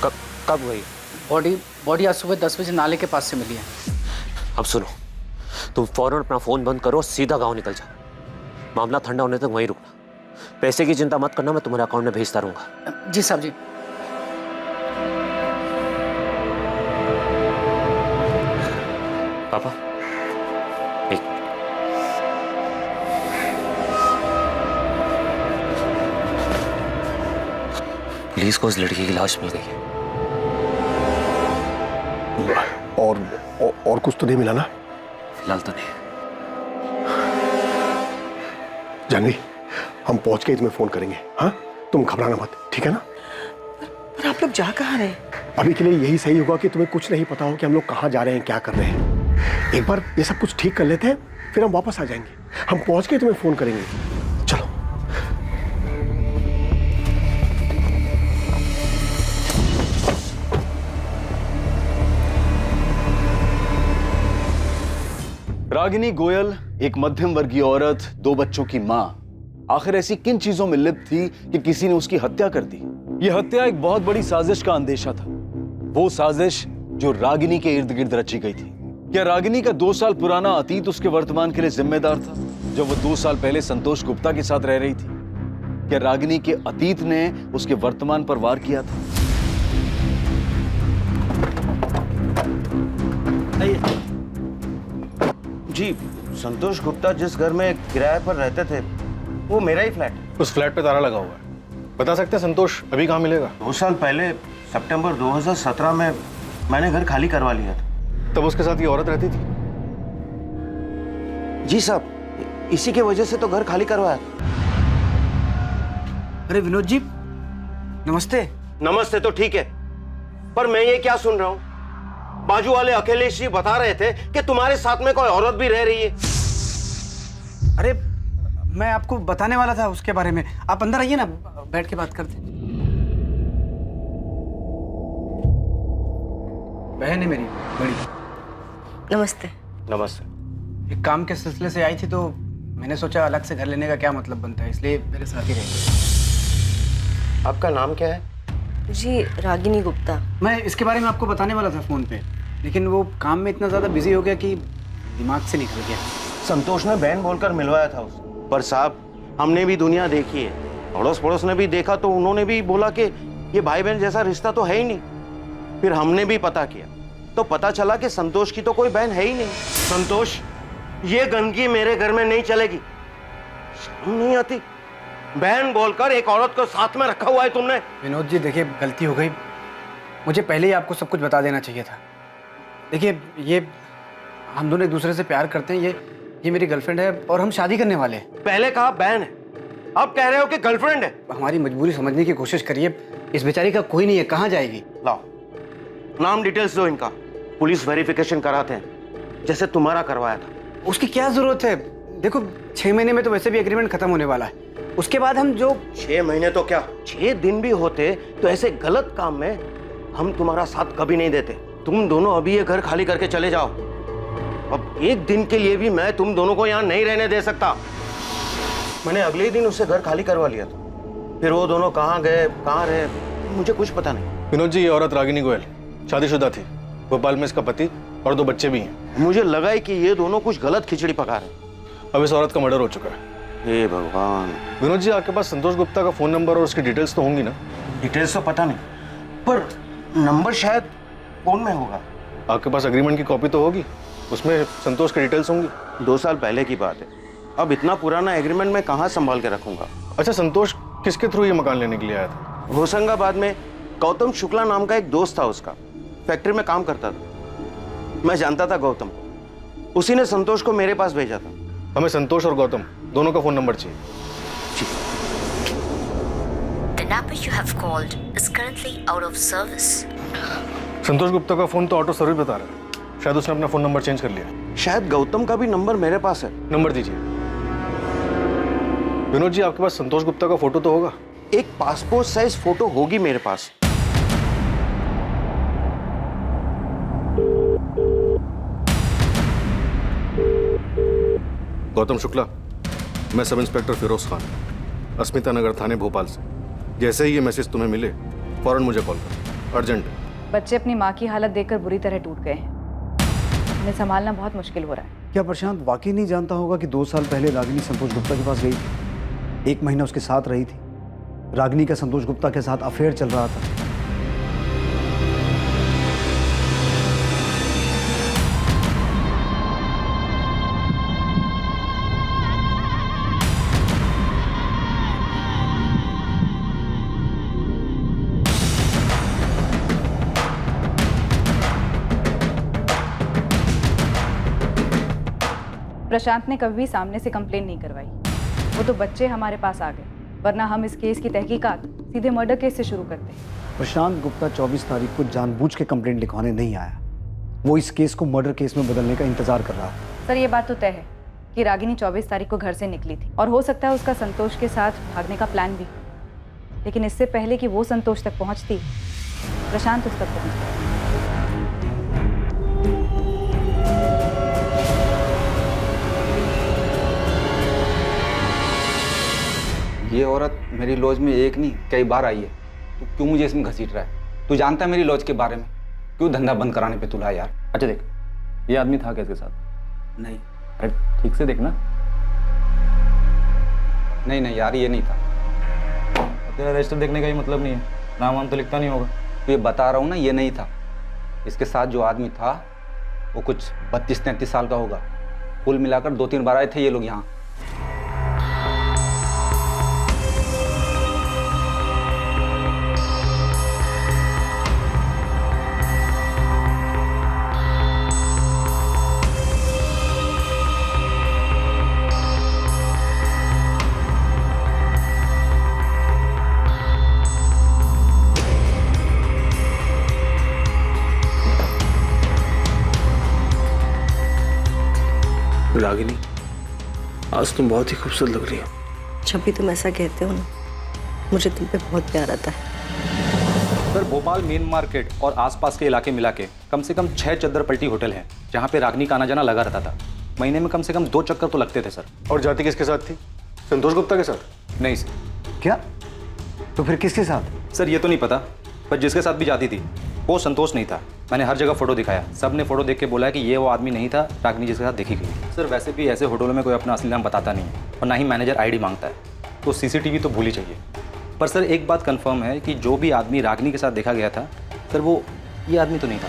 कब गई? बॉडी आज सुबह 10 बजे नाले के पास से मिली है। अब सुनो, तुम फौरन अपना फोन बंद करो, सीधा गांव निकल जाओ। मामला ठंडा होने तक वहीं रुकना। पैसे की चिंता मत करना, मैं तुम्हारे अकाउंट में भेजता रहूंगा। जी साहब जी। पापा, पुलिस को उस लड़की की लाश मिल गई है। और कुछ तो नहीं मिला ना? फिलहाल तो नहीं। जानवी, हम पहुंच के तुम्हें फोन करेंगे। हाँ, तुम घबराना मत, ठीक है ना? पर आप लोग जा कहाँ रहे? अभी के लिए यही सही होगा कि तुम्हें कुछ नहीं पता हो कि हम लोग कहाँ जा रहे हैं, क्या कर रहे हैं। एक बार ये सब कुछ ठीक कर लेते हैं, फिर हम वापस आ जाएंगे। हम पहुंच के तुम्हें फोन करेंगे। चलो। रागिनी गोयल एक मध्यम वर्गीय औरत, 2 बच्चों की मां, आखिर ऐसी किन चीजों में लिप्त थी कि किसी ने उसकी हत्या कर दी? यह हत्या एक बहुत बड़ी साजिश का अंदेशा था, वो साजिश जो रागिनी के इर्द गिर्द रची गई थी। क्या रागिनी का 2 साल पुराना अतीत उसके वर्तमान के लिए जिम्मेदार था, जब वो 2 साल पहले संतोष गुप्ता के साथ रह रही थी? क्या रागिनी के अतीत ने उसके वर्तमान पर वार किया था? जी, संतोष गुप्ता जिस घर में किराए पर रहते थे वो मेरा ही फ्लैट है। उस फ्लैट पे ताला लगा हुआ है। बता सकते हैं संतोष अभी कहाँ मिलेगा? 2 साल पहले सितंबर 2017 में मैंने घर खाली करवा लिया था। तब उसके साथ ये औरत रहती थी? जी साहब, इसी के वजह से तो घर खाली करवाया। अरे विनोद जी, नमस्ते। नमस्ते तो ठीक है, पर मैं ये क्या सुन रहा हूँ? बाजू वाले अखिलेश जी बता रहे थे कि तुम्हारे साथ में कोई औरत भी रह रही है। अरे मैं आपको बताने वाला था उसके बारे में। आप अंदर आइए ना, बैठ के बात करते। बहन है मेरी बड़ी। नमस्ते। नमस्ते। एक काम के सिलसिले से आई थी तो मैंने सोचा अलग से घर लेने का क्या मतलब बनता है, इसलिए मेरे साथ ही रहेंगे। आपका नाम क्या है? जी, रागिनी गुप्ता। मैं इसके बारे में आपको बताने वाला था फोन पे, लेकिन वो काम में इतना ज्यादा बिजी हो गया कि दिमाग से निकल गया। संतोष ने बहन बोलकर मिलवाया था उसे, पर साहब हमने भी दुनिया देखी है, अड़ोस पड़ोस ने भी देखा तो उन्होंने भी बोला कि ये भाई बहन जैसा रिश्ता तो है ही नहीं। फिर हमने भी पता किया तो पता चला कि संतोष की तो कोई बहन है ही नहीं। संतोष, ये गंदगी मेरे घर में नहीं चलेगी। शर्म नहीं आती? बहन बोलकर एक औरत को साथ में रखा हुआ है तुमने। विनोद जी देखिए, गलती हो गई, मुझे पहले ही आपको सब कुछ बता देना चाहिए था। देखिए, ये हम दोनों एक दूसरे से प्यार करते हैं, ये मेरी गर्लफ्रेंड है और हम शादी करने वाले हैं। पहले कहा बहन है, अब कह रहे हो कि गर्लफ्रेंड है। हमारी मजबूरी समझने की कोशिश करिए, इस बेचारी का कोई नहीं है, कहाँ जाएगी? लाओ नाम डिटेल्स दो इनका, पुलिस वेरिफिकेशन कराते हैं जैसे तुम्हारा करवाया था। उसकी क्या जरूरत है? देखो 6 महीने में तो वैसे भी एग्रीमेंट खत्म होने वाला है, उसके बाद हम जो 6 महीने तो क्या 6 दिन भी होते तो ऐसे गलत काम में हम तुम्हारा साथ कभी नहीं देते। तुम दोनों अभी ये घर खाली करके चले जाओ। अब एक दिन के लिए भी मैं तुम दोनों को यहाँ नहीं रहने दे सकता। मैंने अगले ही दिन उससे घर खाली करवा लिया था। फिर वो दोनों कहाँ गए कहाँ रहे मुझे कुछ पता नहीं। विनोद जी, ये औरत रागिनी गोयल शादीशुदा थी, भोपाल में इसका पति और 2 बच्चे भी हैं। मुझे लगा है कि ये दोनों कुछ गलत खिचड़ी पका रहे। अब इस औरत का मर्डर हो चुका है। हे भगवान। विनोद जी, आपके पास संतोष गुप्ता का फोन नंबर और उसकी डिटेल्स तो होंगी ना? डिटेल्स तो पता नहीं, पर नंबर शायद फोन में होगा। आपके पास एग्रीमेंट की कॉपी तो होगी, उसमें संतोष की डिटेल्स होंगी। 2 साल पहले की बात है, अब इतना पुराना एग्रीमेंट मैं कहाँ संभाल के रखूंगा। अच्छा, संतोष किसके थ्रू ये मकान लेने के लिए आया था? होशंगाबाद में गौतम शुक्ला नाम का एक दोस्त था, उसका फैक्ट्री में काम करता था। मैं जानता था गौतम, उसी ने संतोष को मेरे पास भेजा था। हमें संतोष और गौतम दोनों का फोन नंबर चाहिए। The number you have called is currently out of service. संतोष गुप्ता का फोन तो ऑटो सर्विस बता रहा है, शायद उसने अपना फोन नंबर चेंज कर लिया। शायद गौतम का भी नंबर मेरे पास है। नंबर दीजिए। विनोद जी, आपके पास संतोष गुप्ता का फोटो तो होगा? एक पासपोर्ट साइज फोटो होगी मेरे पास। गौतम शुक्ला, मैं सब इंस्पेक्टर फिरोज खान, अस्मिता नगर थाने भोपाल से। जैसे ही ये मैसेज तुम्हें मिले फौरन मुझे कॉल करो, अर्जेंट है। बच्चे अपनी माँ की हालत देखकर बुरी तरह टूट गए हैं, उन्हें संभालना बहुत मुश्किल हो रहा है। क्या प्रशांत वाकई नहीं जानता होगा कि 2 साल पहले रागिनी संतोष गुप्ता के पास गई थी, 1 महीना उसके साथ रही थी, रागिनी का संतोष गुप्ता के साथ अफेयर चल रहा था। प्रशांत ने कभी भी सामने से कंप्लेन नहीं करवाई, वो तो बच्चे हमारे पास आ गए, वरना हम इस केस की तहकीकात सीधे मर्डर केस से शुरू करते। प्रशांत गुप्ता 24 तारीख को जानबूझ के कंप्लेंट लिखवाने नहीं आया, वो इस केस को मर्डर केस में बदलने का इंतजार कर रहा था। सर, ये बात तो तय है कि रागिनी 24 तारीख को घर से निकली थी और हो सकता है उसका संतोष के साथ भागने का प्लान भी, लेकिन इससे पहले कि वो संतोष तक पहुंचती, प्रशांत उस तक पहुंच गया। मेरी लॉज में एक नहीं कई बार आई है। तू क्यों मुझे इसमें घसीट रहा है? तू जानता है मेरी लॉज के बारे में? क्यों धंधा बंद कराने पे तुला यार? अच्छा देख, ये आदमी था क्या इसके साथ? नहीं। अरे ठीक से देखना। नहीं नहीं यार, ये नहीं था। तेरा रजिस्टर देखने का ही मतलब नहीं है, नाम वाम तो लिखता नहीं होगा। तो ये बता रहा हूँ ना, ये नहीं था। इसके साथ जो आदमी था वो कुछ 32-33 साल का होगा। कुल मिलाकर 2-3 बार आए थे ये लोग यहाँ। रागिनी, आज तुम बहुत ही खूबसूरत लग रही हो। जब भी तुम ऐसा कहते हो ना, मुझे तुम पे बहुत प्यार आता है। सर, भोपाल मेन मार्केट और आसपास के इलाके मिला के कम से कम 6 चद्दर पलटी होटल हैं जहाँ पे रागिनी का आना जाना लगा रहता था। महीने में कम से कम 2 चक्कर तो लगते थे सर। और जाति किसके साथ थी? संतोष गुप्ता के साथ? नहीं सर। क्या? तो फिर किसके साथ? सर ये तो नहीं पता, पर जिसके साथ भी जाती थी वो संतोष नहीं था। मैंने हर जगह फोटो दिखाया, सब ने फोटो देख के बोला कि ये वो आदमी नहीं था रागिनी जिसके साथ देखी गई। सर वैसे भी ऐसे होटलों में कोई अपना असली नाम बताता नहीं है और ना ही मैनेजर आईडी मांगता है, तो सीसीटीवी तो भूल ही चाहिए। पर सर एक बात कंफर्म है कि जो भी आदमी रागिनी के साथ देखा गया था सर, वो ये आदमी तो नहीं था।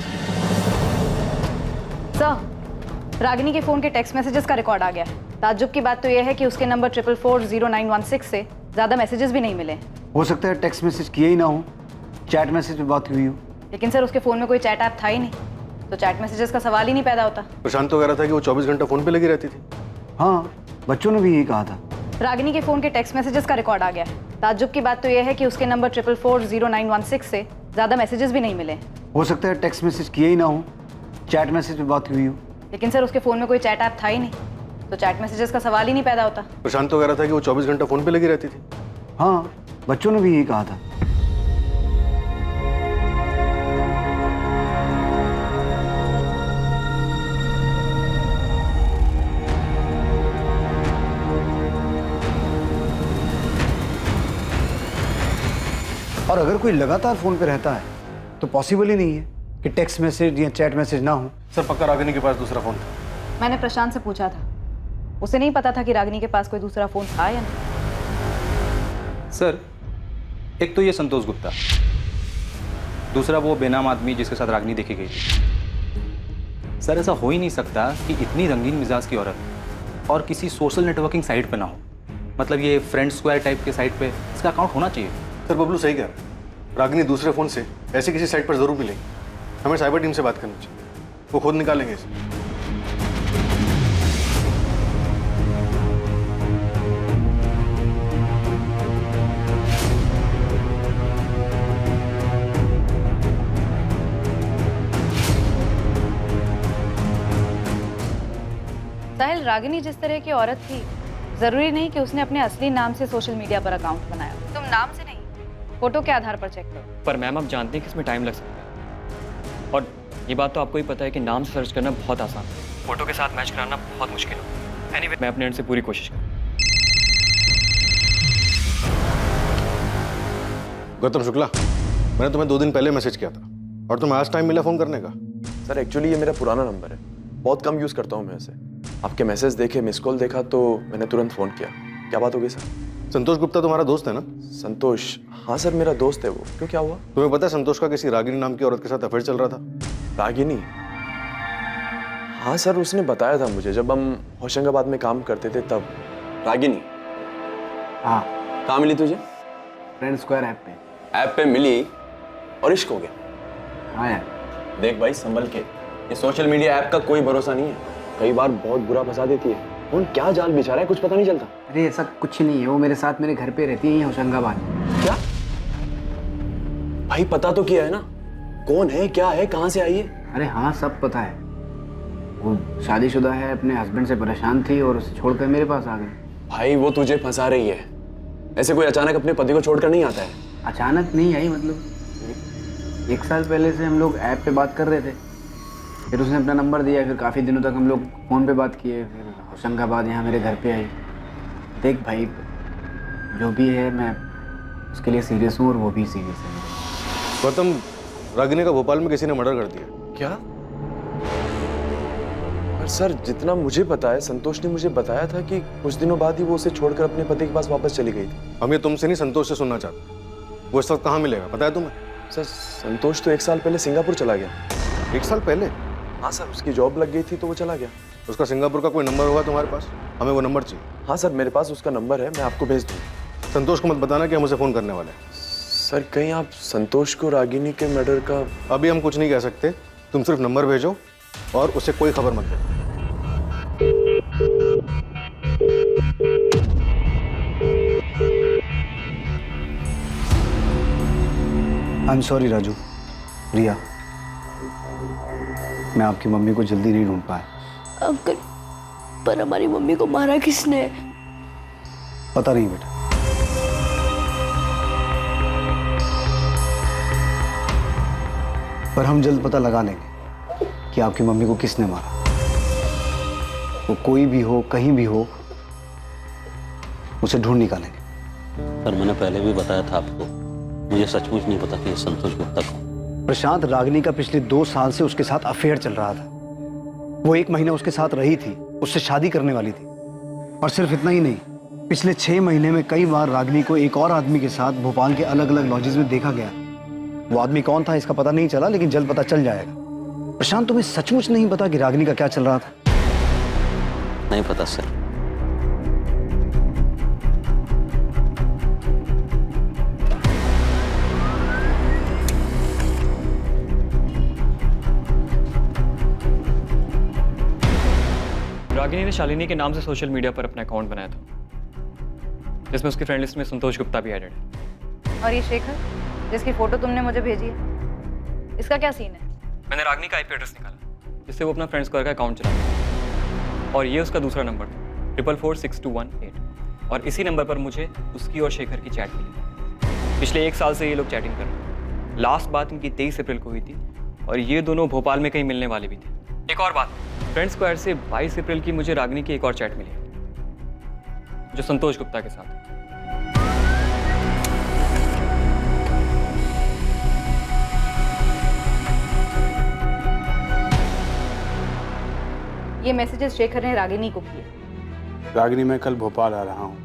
सर, रागिनी के फ़ोन के टेक्स्ट मैसेजेस का रिकॉर्ड आ गया है। ताज्जुब की बात तो यह है कि उसके नंबर 44400916 से ज़्यादा मैसेजेस भी नहीं मिले। हो सकता है टेक्स्ट मैसेज किए ही ना हो, चैट मैसेज पे बात हुई हो। लेकिन सर उसके फ़ोन में कोई चैट ऐप था ही नहीं, तो चैट मैसेजेस का सवाल ही नहीं पैदा होता। प्रशांत तो कह रहा था कि वो 24 घंटा फोन पे लगी रहती थी। हाँ, बच्चों ने भी यही कहा था। रागिनी के फ़ोन के टेक्स्ट मैसेजेस का रिकॉर्ड आ गया है। ताज्जुब की बात तो यह है कि उसके नंबर 44400916 से ज़्यादा मैसेजेस भी नहीं मिले। हो सकता है टेक्स्ट मैसेज किए ही ना हो, चैट मैसेज पे बात हुई हो। लेकिन सर उसके फ़ोन में कोई चैट ऐप था ही नहीं, तो चैट मैसेजेस का सवाल ही नहीं पैदा होता। प्रशांत तो कह रहा था कि वो 24 घंटा फोन पे लगी रहती थी। हाँ, बच्चों ने भी यही कहा था। और अगर कोई लगातार फोन पे रहता है तो पॉसिबल ही नहीं है कि टेक्स्ट मैसेज या चैट मैसेज ना हो। सर पक्का रागिनी के पास दूसरा फोन था? मैंने प्रशांत से पूछा था, उसे नहीं पता था कि रागिनी के पास कोई दूसरा फोन था या नहीं। सर एक तो ये संतोष गुप्ता, दूसरा वो बेनाम आदमी जिसके साथ रागिनी देखी गई थी। सर ऐसा हो ही नहीं सकता कि इतनी रंगीन मिजाज की औरत और किसी सोशल नेटवर्किंग साइट पे ना हो। मतलब ये फ्रेंड स्क्वायर टाइप के साइट पे इसका अकाउंट होना चाहिए। सर बबलू सही कह रहा है, रागिनी दूसरे फोन से ऐसे किसी साइट पर जरूर मिलेगी। हमें साइबर टीम से बात करनी चाहिए, वो खुद निकालेंगे इसे। साहिल, रागिनी जिस तरह की औरत थी, जरूरी नहीं कि उसने अपने असली नाम से सोशल मीडिया पर अकाउंट बनाया। तुम नाम से नहीं, फोटो के आधार पर चेक करो। पर मैम आप जानते हैं कि इसमें टाइम लग सकता है, और ये बात तो आपको ही पता है कि नाम से सर्च करना बहुत आसान है, फोटो के साथ मैच कराना बहुत मुश्किल है। एनीवे, मैं अपने एंड से पूरी कोशिश करूँ। गौतम शुक्ला, मैंने तुम्हें 2 दिन पहले मैसेज किया था और तुम्हें आज टाइम मिला फोन करने का? सर एक्चुअली ये मेरा पुराना नंबर है, बहुत कम यूज़ करता हूँ मैं इसे। आपके मैसेज देखे, मिस कॉल देखा तो मैंने तुरंत फ़ोन किया। क्या बात हो गई सर? संतोष गुप्ता तुम्हारा दोस्त है ना? संतोष? हाँ सर मेरा दोस्त है वो। क्यों, क्या हुआ? तुम्हें पता है संतोष का किसी रागिनी नाम की औरत के साथ अफेयर चल रहा था? रागिनी? हाँ सर उसने बताया था मुझे, जब हम होशंगाबाद में काम करते थे तब। रागिनी? हाँ। कहाँ मिली तुझे? फ्रेंड स्क्वायर ऐप पे। ऐप पे मिली और इश्क हो गया? हाँ यार। देख भाई संभल के, ये सोशल मीडिया ऐप का कोई भरोसा नहीं है, कई बार बहुत बुरा फंसा देती है। कौन क्या जाल बिछा रहा है कुछ पता नहीं चलता। अरे ऐसा कुछ नहीं है, वो मेरे साथ मेरे घर पे रहती है होशंगाबाद। क्या भाई, पता तो किया है ना कौन है, क्या है, कहाँ से आई है? अरे हाँ सब पता है, वो शादीशुदा है, अपने हस्बैंड से परेशान थी और उसे छोड़कर मेरे पास आ गई। भाई वो तुझे फंसा रही है, ऐसे कोई अचानक अपने पति को छोड़कर नहीं आता है। अचानक नहीं आई, मतलब 1 साल पहले से हम लोग ऐप पे बात कर रहे थे, फिर उसने अपना नंबर दिया, फिर काफ़ी दिनों तक हम लोग फ़ोन पे बात किए, फिर होशंगाबाद यहाँ मेरे घर पे आई। देख भाई, जो भी है मैं उसके लिए सीरियस हूँ और वो भी सीरियस है। गौतम, रागिनी का भोपाल में किसी ने मर्डर कर दिया। क्या? पर सर, जितना मुझे पता है, संतोष ने मुझे बताया था कि कुछ दिनों बाद ही वो उसे छोड़कर अपने पति के पास वापस चली गई थी। हम ये तुमसे नहीं, संतोष से सुनना चाहते। वो इस वक्त कहाँ मिलेगा, पता है तुम्हें? सर, संतोष तो 1 साल पहले सिंगापुर चला गया। 1 साल पहले? हाँ सर, उसकी जॉब लग गई थी तो वो चला गया। उसका सिंगापुर का कोई नंबर होगा तुम्हारे पास? हमें वो नंबर चाहिए। हाँ सर, मेरे पास उसका नंबर है, मैं आपको भेज दूँ। संतोष को मत बताना कि हम उसे फ़ोन करने वाले हैं। सर, कहीं आप संतोष को रागिनी के मर्डर का... अभी हम कुछ नहीं कह सकते, तुम सिर्फ नंबर भेजो और उसे कोई खबर मत दो। आई एम सॉरी राजू, रिया, मैं आपकी मम्मी को जल्दी नहीं ढूंढ पाया। अंकल, पर हमारी मम्मी को मारा किसने? पता नहीं बेटा। पर हम जल्द पता लगा लेंगे कि आपकी मम्मी को किसने मारा। वो कोई भी हो, कहीं भी हो, उसे ढूंढ निकालेंगे। पर मैंने पहले भी बताया था आपको, मुझे सचमुच नहीं पता कि ये संतोष गुप्ता कौन। प्रशांत, रागिनी का पिछले 2 साल से उसके साथ अफेयर चल रहा था। वो 1 महीना उसके साथ रही थी, उससे शादी करने वाली थी। और सिर्फ इतना ही नहीं, पिछले 6 महीने में कई बार रागिनी को एक और आदमी के साथ भोपाल के अलग अलग लॉजेस में देखा गया। वो आदमी कौन था इसका पता नहीं चला, लेकिन जल्द पता चल जाएगा। प्रशांत, तुम्हें सचमुच नहीं पता कि रागिनी का क्या चल रहा था? नहीं पता सर। रागिनी ने शालिनी के नाम से सोशल मीडिया पर अपना अकाउंट बनाया था, जिसमें उसकी फ्रेंड लिस्ट में संतोष गुप्ता भी एडेड है। और ये शेखर, जिसकी फोटो तुमने मुझे भेजी है, इसका क्या सीन है? मैंने रागिनी का IP एड्रेस निकाला, जिससे वो अपना फ्रेंड स्क्वायर का अकाउंट चलाता है। और ये उसका दूसरा नंबर था, 446218। और इसी नंबर पर मुझे उसकी और शेखर की चैट मिली। पिछले 1 साल से ये लोग चैटिंग कर रहे हैं। लास्ट बात इनकी 23 अप्रैल को हुई थी और ये दोनों भोपाल में कहीं मिलने वाले भी थे। एक और बात, फ्रेंड स्क्वायर से 22 अप्रैल की मुझे रागिनी की एक और चैट मिली, जो संतोष गुप्ता के साथ है। ये मैसेजेस शेखर ने रागिनी को किए। रागिनी, मैं कल भोपाल आ रहा हूँ,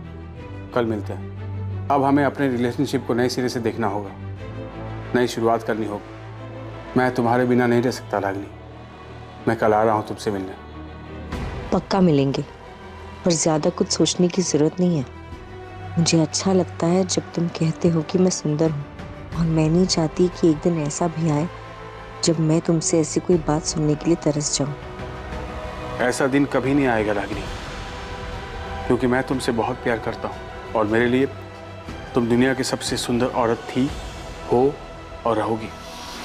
कल मिलते हैं। अब हमें अपने रिलेशनशिप को नए सिरे से देखना होगा, नई शुरुआत करनी होगी। मैं तुम्हारे बिना नहीं रह सकता रागिनी। मैं कल आ रहा हूँ तुमसे मिलने। पक्का मिलेंगे, पर ज़्यादा कुछ सोचने की ज़रूरत नहीं है। मुझे अच्छा लगता है जब तुम कहते हो कि मैं सुंदर हूँ, और मैं नहीं चाहती कि एक दिन ऐसा भी आए जब मैं तुमसे ऐसी कोई बात सुनने के लिए तरस जाऊँ। ऐसा दिन कभी नहीं आएगा रागिनी, क्योंकि मैं तुमसे बहुत प्यार करता हूँ और मेरे लिए तुम दुनिया की सबसे सुंदर औरत थी, हो और रहोगी।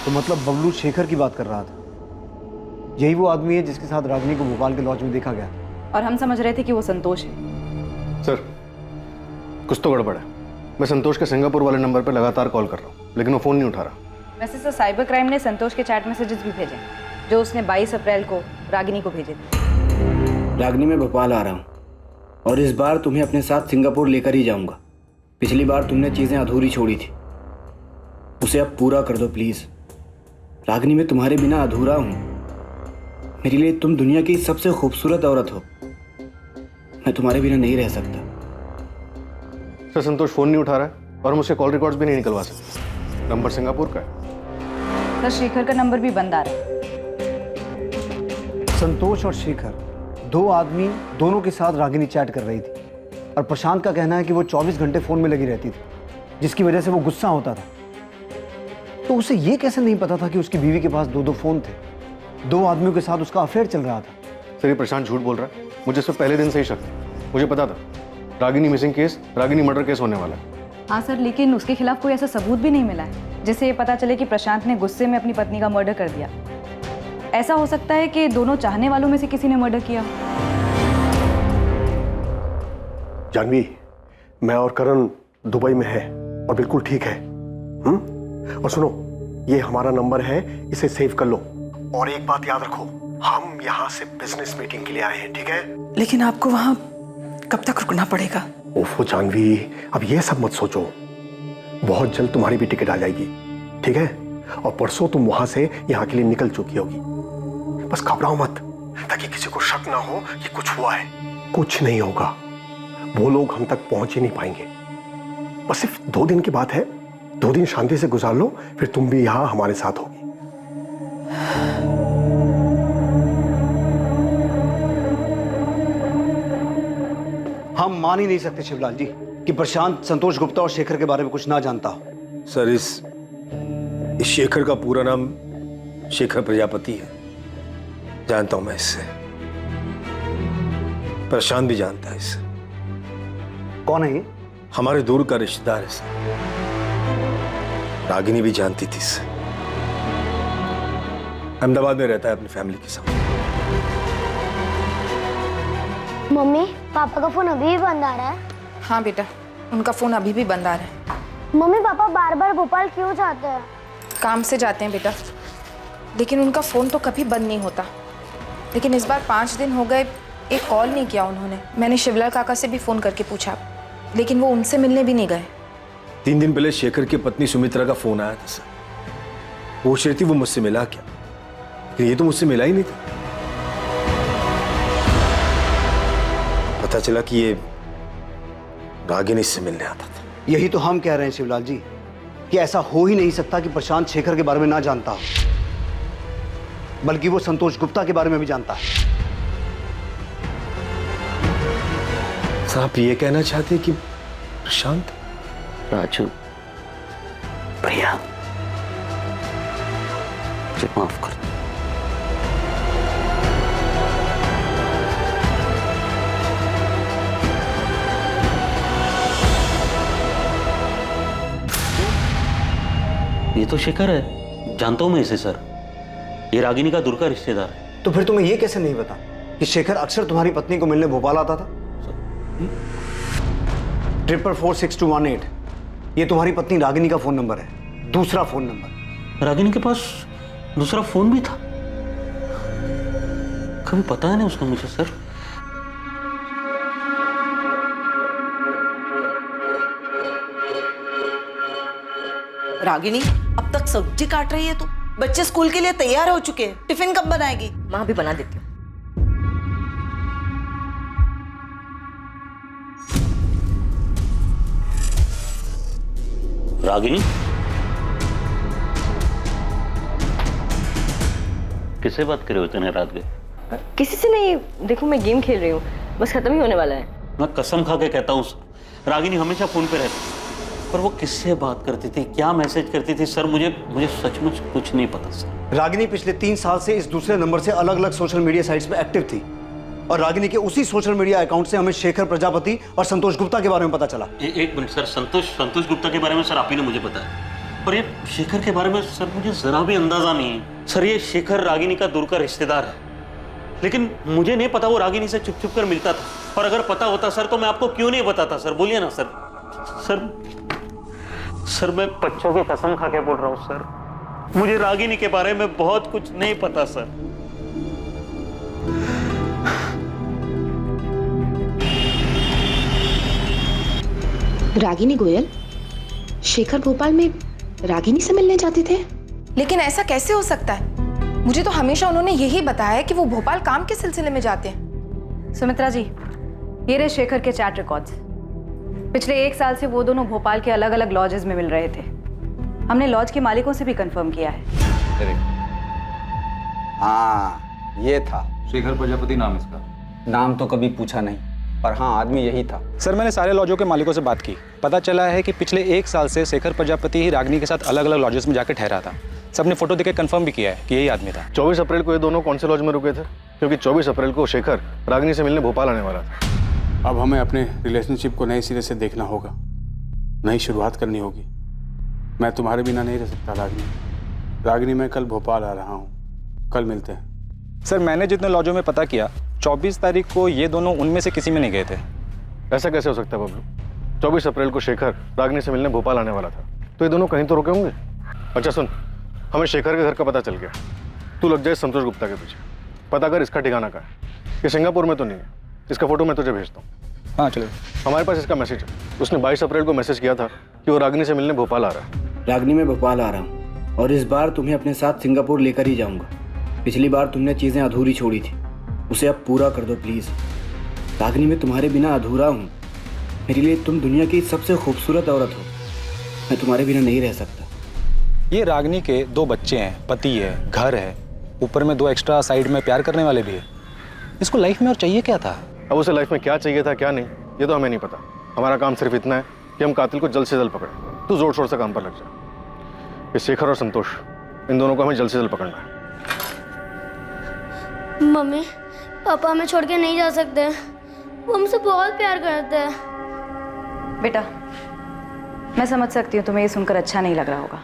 तो मतलब बबलू शेखर की बात कर रहा था? यही वो आदमी है जिसके साथ रागिनी को भोपाल के लॉज में देखा गया? और हम समझ रहे थे कि वो संतोष है। सर, कुछ तो गड़बड़ है। मैं संतोष के सिंगापुर वाले नंबर पर लगातार कॉल कर रहा हूँ, लेकिन वो फ़ोन नहीं उठा रहा। वैसे तो साइबर क्राइम ने संतोष के चैट मैसेजेस भी भेजे, जो उसने 22 अप्रैल को रागिनी को भेजे थे। रागिनी, मैं भोपाल आ रहा हूँ और इस बार तुम्हें अपने साथ सिंगापुर लेकर ही जाऊंगा। पिछली बार तुमने चीज़ें अधूरी छोड़ी थी, उसे अब पूरा कर दो प्लीज़। रागिनी, मैं तुम्हारे बिना अधूरा हूँ। मेरे लिए तुम दुनिया की सबसे खूबसूरत औरत हो। मैं तुम्हारे बिना नहीं रह सकता। सर, संतोष फ़ोन नहीं उठा रहा है और हम उसके कॉल रिकॉर्ड्स भी नहीं निकलवा सकते। नंबर सिंगापुर का है। सर, शेखर का नंबर भी बंद आ रहा है। संतोष और शेखर, 2 आदमी, दोनों के साथ रागिनी चैट कर रही थी। और प्रशांत का कहना है कि वो 24 घंटे फ़ोन में लगी रहती थी, जिसकी वजह से वो गुस्सा होता था। तो उसे ये कैसे नहीं पता था कि उसकी बीवी के पास 2 फ़ोन थे? 2 आदमियों के साथ उसका अफेयर चल रहा था। सर, ये प्रशांत झूठ बोल रहा है। मुझे इससे पहले दिन से ही शक था। मुझे पता था Ragini missing case, Ragini murder case होने वाला है। हाँ सर, लेकिन उसके खिलाफ कोई ऐसा सबूत भी नहीं मिला है जिससे ये पता चले कि प्रशांत ने गुस्से में अपनी पत्नी का मर्डर कर दिया। ऐसा हो सकता है कि दोनों चाहने वालों में से किसी ने मर्डर किया। जानवी, मैं और करण दुबई में है और बिल्कुल ठीक है। और सुनो, ये हमारा नंबर है, इसे सेव कर लो। और एक बात याद रखो, हम यहाँ से बिजनेस मीटिंग के लिए आए हैं, ठीक है? लेकिन आपको वहाँ कब तक रुकना पड़ेगा? ओफो जानवी, अब ये सब मत सोचो। बहुत जल्द तुम्हारी भी टिकट आ जाएगी, ठीक है? और परसों तुम वहां से यहाँ के लिए निकल चुकी होगी। बस घबराओ मत, ताकि किसी को शक ना हो कि कुछ हुआ है। कुछ नहीं होगा, वो लोग हम तक पहुंच ही नहीं पाएंगे। बस सिर्फ 2 दिन की बात है, 2 दिन शांति से गुजार लो, फिर तुम भी यहाँ हमारे साथ होगी। हम मान ही नहीं सकते शिवलाल जी कि प्रशांत संतोष गुप्ता और शेखर के बारे में कुछ ना जानता हो। सर, इस शेखर का पूरा नाम शेखर प्रजापति है। जानता हूं मैं इससे, प्रशांत भी जानता है इससे। कौन है ये? हमारे दूर का रिश्तेदार है सर। रागिनी भी जानती थी इससे। अहमदाबाद में रहता है अपनी फैमिली के साथ। मम्मी, पापा का फोन अभी भी बंद आ रहा है? हाँ बेटा, उनका फोन अभी भी बंद आ रहा है। मम्मी, पापा बार बार भोपाल क्यों जाते हैं? काम से जाते हैं बेटा, लेकिन उनका फ़ोन तो कभी बंद नहीं होता। लेकिन इस बार 5 दिन हो गए, एक कॉल नहीं किया उन्होंने। मैंने शिवलाल काका से भी फ़ोन करके पूछा, लेकिन वो उनसे मिलने भी नहीं गए। 3 दिन पहले शेखर की पत्नी सुमित्रा का फोन आया था सर। वो पूछ रही थी वो मुझसे मिला क्या, लेकिन ये तो मुझसे मिला ही नहीं था। पता चला कि ये रागिनी से मिलने आता था। यही तो हम कह रहे हैं शिवलाल जी कि ऐसा हो ही नहीं सकता कि प्रशांत शेखर के बारे में ना जानता हो, बल्कि वो संतोष गुप्ता के बारे में भी जानता है। सर, आप ये कहना चाहते हैं कि प्रशांत? राजू, प्रिया, मुझे माफ कर दो। ये तो शेखर है, जानता हूं मैं इसे सर। ये रागिनी का दूर का रिश्तेदार है। तो फिर तुम्हें ये कैसे नहीं पता कि शेखर अक्सर तुम्हारी पत्नी को मिलने भोपाल आता था? 4446218 ये तुम्हारी पत्नी रागिनी का फोन नंबर है, दूसरा फोन नंबर। रागिनी के पास दूसरा फोन भी था? कभी पता नहीं उसका मुझे सर। रागिनी, अब तक सब्जी काट रही है तू? बच्चे स्कूल के लिए तैयार हो चुके हैं, टिफिन कब बनाएगी? माँ भी बना देती हूँ। रागिनी, किससे बात कर रहे हो इतने रात गए? किसी से नहीं, देखो मैं गेम खेल रही हूँ, बस खत्म ही होने वाला है। मैं कसम खा के कहता हूँ सर, रागिनी हमेशा फोन पे रहती, पर वो किससे बात करती थी, क्या मैसेज करती थी सर, मुझे सचमुच कुछ नहीं पता सर। रागिनी पिछले 3 साल से इस दूसरे नंबर से अलग अलग सोशल मीडिया साइट्स पे एक्टिव थी, और रागिनी के उसी सोशल मीडिया अकाउंट से हमें शेखर प्रजापति और संतोष गुप्ता के बारे में पता चला। एक मिनट सर, संतोष गुप्ता के बारे में सर आप ही ने मुझे बताया, पर ये शेखर के बारे में सर मुझे जरा भी अंदाजा नहीं है। सर, ये शेखर रागिनी का दूर का रिश्तेदार है, लेकिन मुझे नहीं पता वो रागिनी से छुप छुप कर मिलता था। और अगर पता होता सर तो मैं आपको क्यों नहीं बताता सर, बोलिए ना सर। सर मैं बच्चों की कसम खा के बोल रहा हूँ सर, मुझे रागिनी के बारे में बहुत कुछ नहीं पता सर। रागिनी गोयल, शेखर भोपाल में रागिनी से मिलने जाते थे? लेकिन ऐसा कैसे हो सकता है? मुझे तो हमेशा उन्होंने यही बताया कि वो भोपाल काम के सिलसिले में जाते हैं। सुमित्रा जी, ये रहे शेखर के चैट रिकॉर्ड्स। पिछले 1 साल से वो दोनों भोपाल के अलग अलग लॉजेस में मिल रहे थे। हमने लॉज के मालिकों से भी कंफर्म किया है। हाँ, ये था शेखर प्रजापति नाम इसका। नाम तो कभी पूछा नहीं, पर हाँ आदमी यही था। सर, मैंने सारे लॉजों के मालिकों से बात की। पता चला है कि पिछले 1 साल से शेखर प्रजापति ही रागिनी के साथ अलग अलग लॉजेस में जाकर ठहरा था। सबने फोटो देकर कंफर्म भी किया है कि यही आदमी था। 24 अप्रैल को ये दोनों कौन से लॉज में रुके थे? क्योंकि 24 अप्रैल को शेखर रागिनी से मिलने भोपाल आने वाला था। अब हमें अपने रिलेशनशिप को नए सिरे से देखना होगा, नई शुरुआत करनी होगी। मैं तुम्हारे बिना नहीं रह सकता रागिनी, मैं कल भोपाल आ रहा हूँ, कल मिलते हैं। सर, मैंने जितने लॉजों में पता किया, 24 तारीख को ये दोनों उनमें से किसी में नहीं गए थे। ऐसा कैसे हो सकता है बबलू? 24 अप्रैल को शेखर रागिनी से मिलने भोपाल आने वाला था, तो ये दोनों कहीं तो रुके होंगे। अच्छा सुन, हमें शेखर के घर का पता चल गया, तू लग जाए संतोष गुप्ता के पीछे। पता कर इसका ठिकाना कहाँ है। ये सिंगापुर में तो नहीं है, इसका फोटो मैं तुझे भेजता हूँ। हाँ चलो। हमारे पास इसका मैसेज है। उसने 22 अप्रैल को मैसेज किया था कि वो रागिनी से मिलने भोपाल आ रहा है। रागिनी, मैं भोपाल आ रहा हूँ और इस बार तुम्हें अपने साथ सिंगापुर लेकर ही जाऊंगा। पिछली बार तुमने चीज़ें अधूरी छोड़ी थी, उसे अब पूरा कर दो प्लीज़। रागिनी, मैं तुम्हारे बिना अधूरा हूँ। मेरे लिए तुम दुनिया की सबसे खूबसूरत औरत हो। मैं तुम्हारे बिना नहीं रह सकता। ये रागिनी के 2 बच्चे हैं, पति है, घर है, ऊपर में 2 एक्स्ट्रा साइड में प्यार करने वाले भी है। इसको लाइफ में और चाहिए क्या था? अब उसे लाइफ में क्या चाहिए था क्या नहीं ये तो हमें नहीं पता। हमारा काम सिर्फ इतना है कि हम कातिल को जल्द से जल्द पकड़ें। तू जोर शोर से काम पर लग जा। ये शेखर और संतोष, इन दोनों को हमें जल्द से जल्द पकड़ना है। मम्मी, पापा हमें छोड़ के नहीं जा सकते। वो हमसे बहुत प्यार करते हैं। बेटा, मैं समझ सकती हूँ तुम्हें ये सुनकर अच्छा नहीं लग रहा होगा।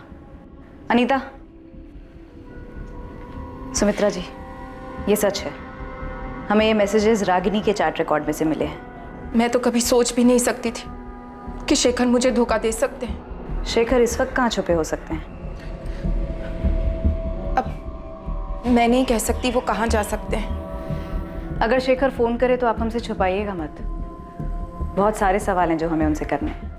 अनीता, सुमित्रा जी, ये सच है। हमें ये मैसेजेस रागिनी के चैट रिकॉर्ड में से मिले हैं। मैं तो कभी सोच भी नहीं सकती थी कि शेखर मुझे धोखा दे सकते हैं। शेखर इस वक्त कहाँ छुपे हो सकते हैं? अब मैं नहीं कह सकती वो कहाँ जा सकते हैं। अगर शेखर फोन करे तो आप हमसे छुपाइएगा मत। बहुत सारे सवाल हैं जो हमें उनसे करने हैं।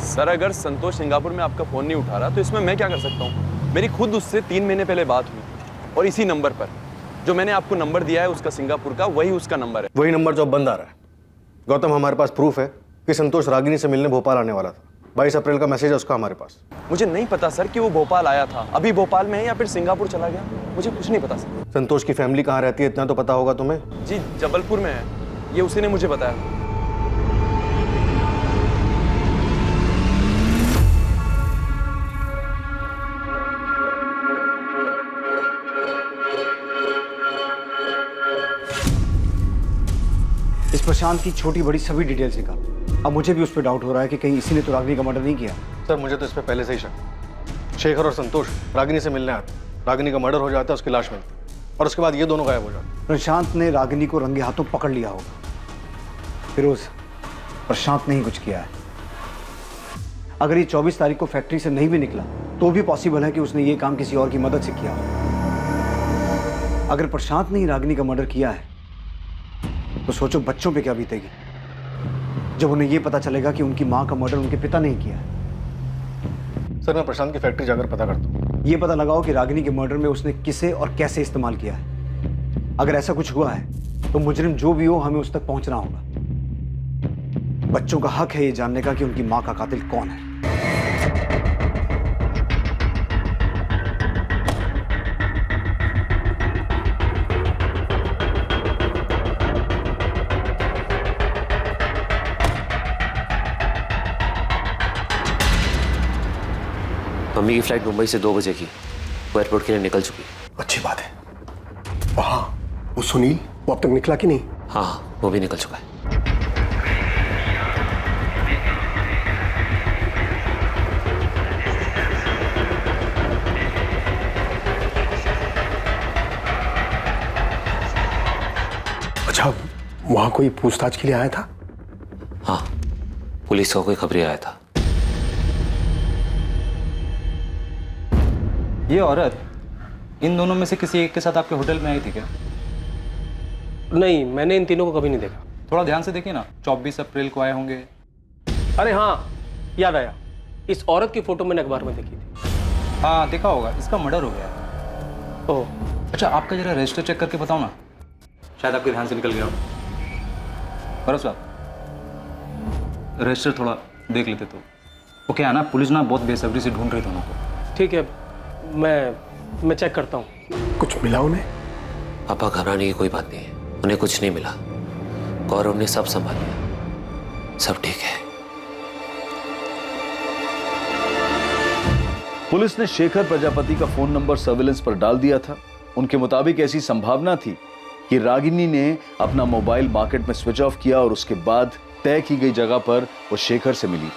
सर, अगर संतोष सिंगापुर में आपका फोन नहीं उठा रहा तो इसमें मैं क्या कर सकता हूँ? मेरी खुद उससे 3 महीने पहले बात हुई और इसी नंबर पर जो मैंने आपको नंबर दिया है उसका सिंगापुर का, वही उसका नंबर है। वही नंबर जो अब बंद आ रहा है। गौतम, हमारे पास प्रूफ है कि संतोष रागिनी से मिलने भोपाल आने वाला था। 22 अप्रैल का मैसेज है उसका हमारे पास। मुझे नहीं पता सर कि वो भोपाल आया था, अभी भोपाल में है या फिर सिंगापुर चला गया, मुझे कुछ नहीं पता सर। संतोष की फैमिली कहाँ रहती है इतना तो पता होगा तुम्हें? जी, जबलपुर में है, ये उसी ने मुझे बताया। इस प्रशांत की छोटी बड़ी सभी डिटेल्स निकाल। अब मुझे भी उस पर डाउट हो रहा है कि कहीं इसी ने तो रागिनी का मर्डर नहीं किया। सर, मुझे तो इस पर पहले से ही शक। शेखर और संतोष रागिनी से मिलने आते, रागिनी का मर्डर हो जाता है, उसकी लाश मिलती और उसके बाद ये दोनों गायब हो जाते। प्रशांत ने रागिनी को रंगे हाथों पकड़ लिया होगा। फिरोज, प्रशांत ने ही कुछ किया है। अगर ये 24 तारीख को फैक्ट्री से नहीं भी निकला तो भी पॉसिबल है कि उसने ये काम किसी और की मदद से किया हो। अगर प्रशांत ने ही रागिनी का मर्डर किया है तो सोचो बच्चों पे क्या बीतेगी जब उन्हें यह पता चलेगा कि उनकी मां का मर्डर उनके पिता ने ही किया है। सर, मैं प्रशांत की फैक्ट्री जाकर पता करता हूँ। ये पता लगाओ कि रागिनी के मर्डर में उसने किसे और कैसे इस्तेमाल किया है। अगर ऐसा कुछ हुआ है तो मुजरिम जो भी हो, हमें उस तक पहुंचना होगा। बच्चों का हक है ये जानने का कि उनकी मां का कातिल कौन है। मम्मी की फ्लाइट मुंबई से 2 बजे की, वो एयरपोर्ट के लिए निकल चुकी। अच्छी बात है। वहाँ वो सुनील, वो अब तक निकला कि नहीं? हाँ, वो भी निकल चुका है। अच्छा, वहाँ कोई पूछताछ के लिए आया था? हाँ, पुलिस का कोई खबरी आया था। ये औरत इन दोनों में से किसी एक के साथ आपके होटल में आई थी क्या? नहीं, मैंने इन तीनों को कभी नहीं देखा। थोड़ा ध्यान से देखिए ना, 24 अप्रैल को आए होंगे। अरे हाँ, याद आया, इस औरत की फोटो मैंने अखबार में देखी थी। हाँ, देखा होगा, इसका मर्डर हो गया। ओह, अच्छा, आपका जरा रजिस्टर चेक करके बताओ ना, शायद आपके ध्यान से निकल गया हो। बरस साहब, रजिस्टर थोड़ा देख लेते तो। वो क्या है ना, पुलिस ना बहुत बेसब्री से ढूंढ रही दोनों को। ठीक है, मैं चेक करता हूँ। कुछ मिला उन्हें? पापा, घबराने की कोई बात नहीं है, उन्हें कुछ नहीं मिला। गौरव ने सब संभाल लिया, सब ठीक है। पुलिस ने शेखर प्रजापति का फोन नंबर सर्विलेंस पर डाल दिया था। उनके मुताबिक ऐसी संभावना थी कि रागिनी ने अपना मोबाइल मार्केट में स्विच ऑफ किया और उसके बाद तय की गई जगह पर वो शेखर से मिली।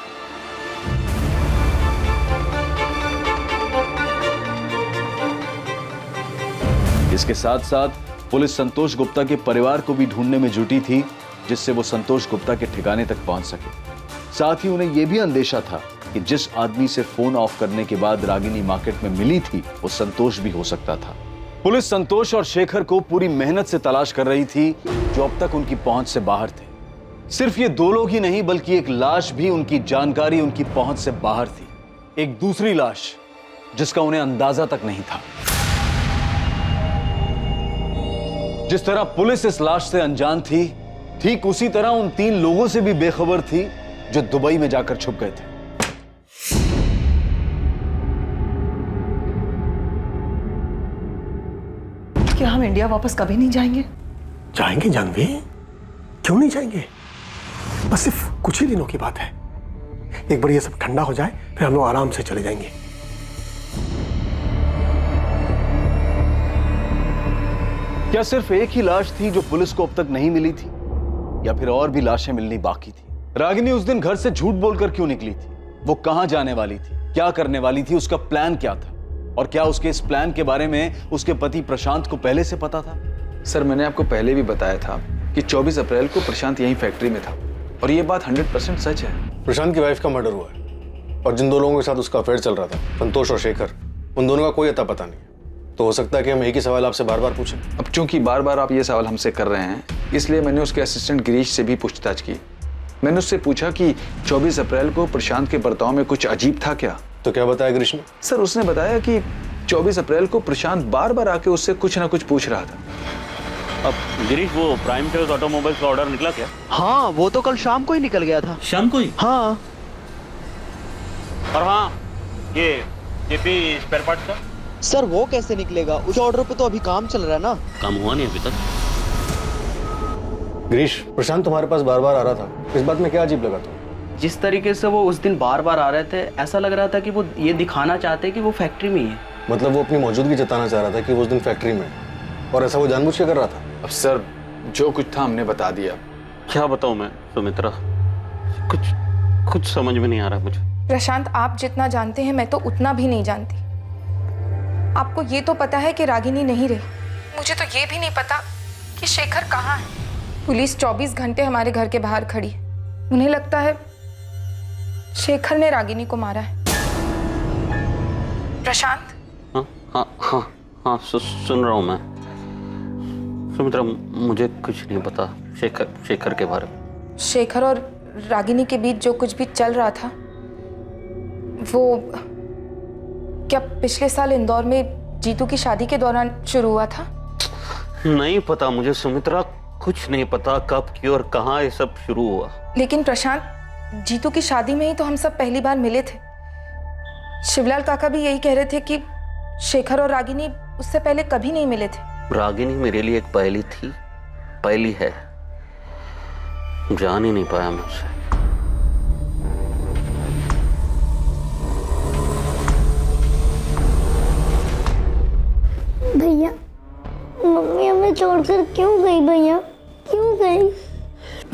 इसके साथ साथ पुलिस संतोष गुप्ता के परिवार को भी ढूंढने में जुटी थी, जिससे वो संतोष गुप्ता के ठिकाने तक पहुंच सके। साथ ही उन्हें यह भी अंदेशा था कि जिस आदमी से फोन ऑफ करने के बाद रागिनी मार्केट में मिली थी वो संतोष भी हो सकता था। पुलिस संतोष और शेखर को पूरी मेहनत से तलाश कर रही थी जो अब तक उनकी पहुंच से बाहर थे। सिर्फ ये दो लोग ही नहीं बल्कि एक लाश भी उनकी जानकारी, उनकी पहुंच से बाहर थी। एक दूसरी लाश जिसका उन्हें अंदाजा तक नहीं था। जिस तरह पुलिस इस लाश से अनजान थी, ठीक उसी तरह उन 3 लोगों से भी बेखबर थी जो दुबई में जाकर छुप गए थे। क्या हम इंडिया वापस कभी नहीं जाएंगे? जाएंगे जानवी, क्यों नहीं जाएंगे? बस सिर्फ कुछ ही दिनों की बात है। एक बार ये सब ठंडा हो जाए फिर हम लोग आराम से चले जाएंगे। क्या सिर्फ एक ही लाश थी जो पुलिस को अब तक नहीं मिली थी, या फिर और भी लाशें मिलनी बाकी थी? रागिनी उस दिन घर से झूठ बोलकर क्यों निकली थी? वो कहां जाने वाली थी, क्या करने वाली थी, उसका प्लान क्या था, और क्या उसके इस प्लान के बारे में उसके पति प्रशांत को पहले से पता था? सर, मैंने आपको पहले भी बताया था कि 24 अप्रैल को प्रशांत यहीं फैक्ट्री में था, और ये बात 100% सच है। प्रशांत की वाइफ का मर्डर हुआ है और जिन 2 लोगों के साथ उसका अफेयर चल रहा था, संतोष और शेखर, उन दोनों का कोई अता पता नहीं है। तो हो सकता है कि हम एक ही सवाल आपसे बार बार पूछें। अब चूंकि बार बार आप ये सवाल हमसे कर रहे हैं, इसलिए मैंने उसके असिस्टेंट गिरीश से भी पूछताछ की। मैंने उससे पूछा कि 24 अप्रैल को प्रशांत के बर्ताव में कुछ अजीब था क्या? तो क्या बताया गिरीश ने? सर, उसने बताया कि 24 अप्रैल को प्रशांत बार बार आके उससे कुछ ना कुछ पूछ रहा था। अब गिरीश, वो प्राइम टेल्स ऑटोमोबाइल्स का ऑर्डर निकला क्या? हाँ, वो तो कल शाम को ही निकल गया था। शाम को ही? हाँ। और हाँ, ये जेपी स्पेयर पार्ट्स का? सर वो कैसे निकलेगा? उस ऑर्डर पे तो अभी काम चल रहा है ना। काम हुआ नहीं अभी तक। गिरीश, प्रशांत तुम्हारे पास बार बार आ रहा था, इस बात में क्या अजीब लगा तुम्हें? जिस तरीके से वो उस दिन बार बार आ रहे थे, ऐसा लग रहा था कि वो ये दिखाना चाहते कि वो फैक्ट्री में ही है। मतलब वो अपनी मौजूदगी जताना चाह रहा था कि वो उस दिन फैक्ट्री में है, और ऐसा वो जानबूझ के कर रहा था? अब सर, जो कुछ था हमने बता दिया। क्या बताऊं मैं सुमित्रा, कुछ समझ में नहीं आ रहा मुझे। प्रशांत, आप जितना जानते हैं मैं तो उतना भी नहीं जानती। आपको ये तो पता है कि रागिनी नहीं रही, मुझे तो ये भी नहीं पता कि शेखर कहाँ है। पुलिस 24 घंटे हमारे घर के बाहर खड़ी है। उन्हें लगता है शेखर ने रागिनी को मारा है। प्रशांत? हाँ हाँ हाँ हाँ, सुन रहा हूँ मैं। सुमित्रा, मुझे कुछ नहीं पता शेखर के बारे में। शेखर और रागिनी के बीच जो कुछ भी चल रहा था, वो क्या पिछले साल इंदौर में जीतू की शादी के दौरान शुरू हुआ था? नहीं पता मुझे सुमित्रा, कुछ नहीं पता कब, क्यों और कहाँ ये सब शुरू हुआ। लेकिन प्रशांत, जीतू की शादी में ही तो हम सब पहली बार मिले थे। शिवलाल काका भी यही कह रहे थे कि शेखर और रागिनी उससे पहले कभी नहीं मिले थे। रागिनी मेरे लिए एक पहेली थी, पहेली है, जान ही नहीं पाया मैं उसे। भैया, मम्मी हमें छोड़कर क्यों गई? भैया क्यों गई?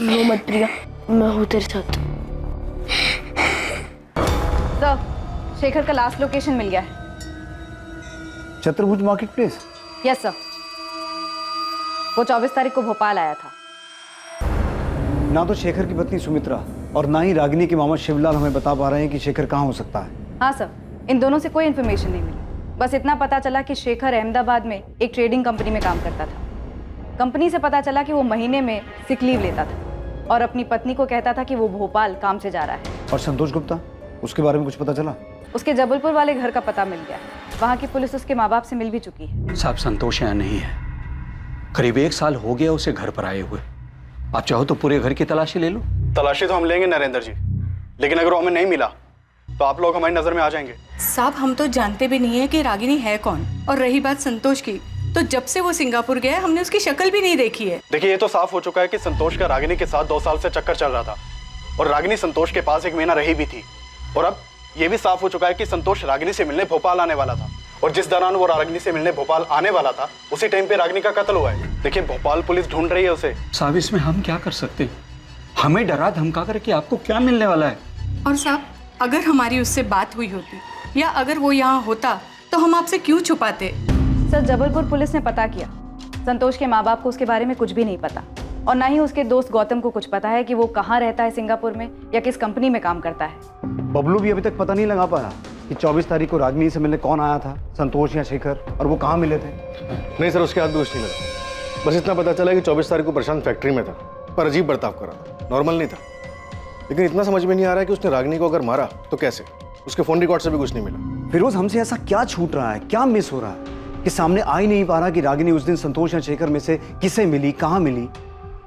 रो मत प्रिया, मैं हूँ तेरे साथ। सर, शेखर का लास्ट लोकेशन मिल गया है। चतुर्भुज मार्केट प्लेस? यस सर, वो 24 तारीख को भोपाल आया था। ना तो शेखर की पत्नी सुमित्रा और ना ही रागिनी के मामा शिवलाल हमें बता पा रहे हैं कि शेखर कहाँ हो सकता है। हाँ सर, इन दोनों से कोई इन्फॉर्मेशन नहीं मिली। बस इतना पता चला कि शेखर अहमदाबाद में एक ट्रेडिंग कंपनी में काम करता था। कंपनी से पता चला कि वो महीने में सिक लीव लेता था और अपनी पत्नी को कहता था कि वो भोपाल काम से जा रहा है। और संतोष गुप्ता, उसके बारे में कुछ पता चला? उसके जबलपुर वाले घर का पता मिल गया। वहाँ की पुलिस उसके माँ बाप से मिल भी चुकी है। साहब, संतोष यहाँ नहीं है। करीब 1 साल हो गया उसे घर पर आए हुए। आप चाहो तो पूरे घर की तलाशी ले लो। तलाशी तो हम लेंगे नरेंद्र जी, लेकिन अगर वो हमें नहीं मिला तो आप लोग हमारी नजर में आ जाएंगे। साहब, हम तो जानते भी नहीं है कि रागिनी है कौन। और रही बात संतोष की, तो जब से वो सिंगापुर गया हमने उसकी शक्ल भी नहीं देखी है। देखिए, ये तो साफ हो चुका है कि संतोष का रागिनी के साथ 2 साल से चक्कर चल रहा था और रागिनी संतोष के पास 1 महीना रही भी थी। और अब ये भी साफ हो चुका है कि संतोष रागिनी से मिलने भोपाल आने वाला था, और जिस दौरान वो रागिनी से मिलने भोपाल आने वाला था उसी टाइम पे रागिनी का कत्ल हुआ है। देखिए, भोपाल पुलिस ढूंढ रही है उसे। साहब, इसमें हम क्या कर सकते हैं? हमें डरा धमका कर कि आपको क्या मिलने वाला है। और साहब, अगर हमारी उससे बात हुई होती या अगर वो यहाँ होता तो हम आपसे क्यों छुपाते? सर, जबलपुर पुलिस ने पता किया, संतोष के माँ बाप को उसके बारे में कुछ भी नहीं पता। और ना ही उसके दोस्त गौतम को कुछ पता है कि वो कहाँ रहता है सिंगापुर में या किस कंपनी में काम करता है। बबलू भी अभी तक पता नहीं लगा पाया कि 24 तारीख को रागिनी से मिलने कौन आया था, संतोष या शेखर, और वो कहाँ मिले थे। नहीं सर, उसके हाथ भी कुछ नहीं लगा। बस इतना पता चला कि 24 तारीख को प्रशांत फैक्ट्री में था, पर अजीब बर्ताव कर रहा था, नॉर्मल नहीं था। लेकिन इतना समझ में नहीं आ रहा है कि उसने रागिनी को अगर मारा तो कैसे। उसके फोन रिकॉर्ड से भी कुछ नहीं मिला। फिरोज, हमसे ऐसा क्या छूट रहा है, क्या मिस हो रहा है कि सामने आ ही नहीं पा रहा कि रागिनी उस दिन संतोष या शेखर में से किसे मिली, कहाँ मिली।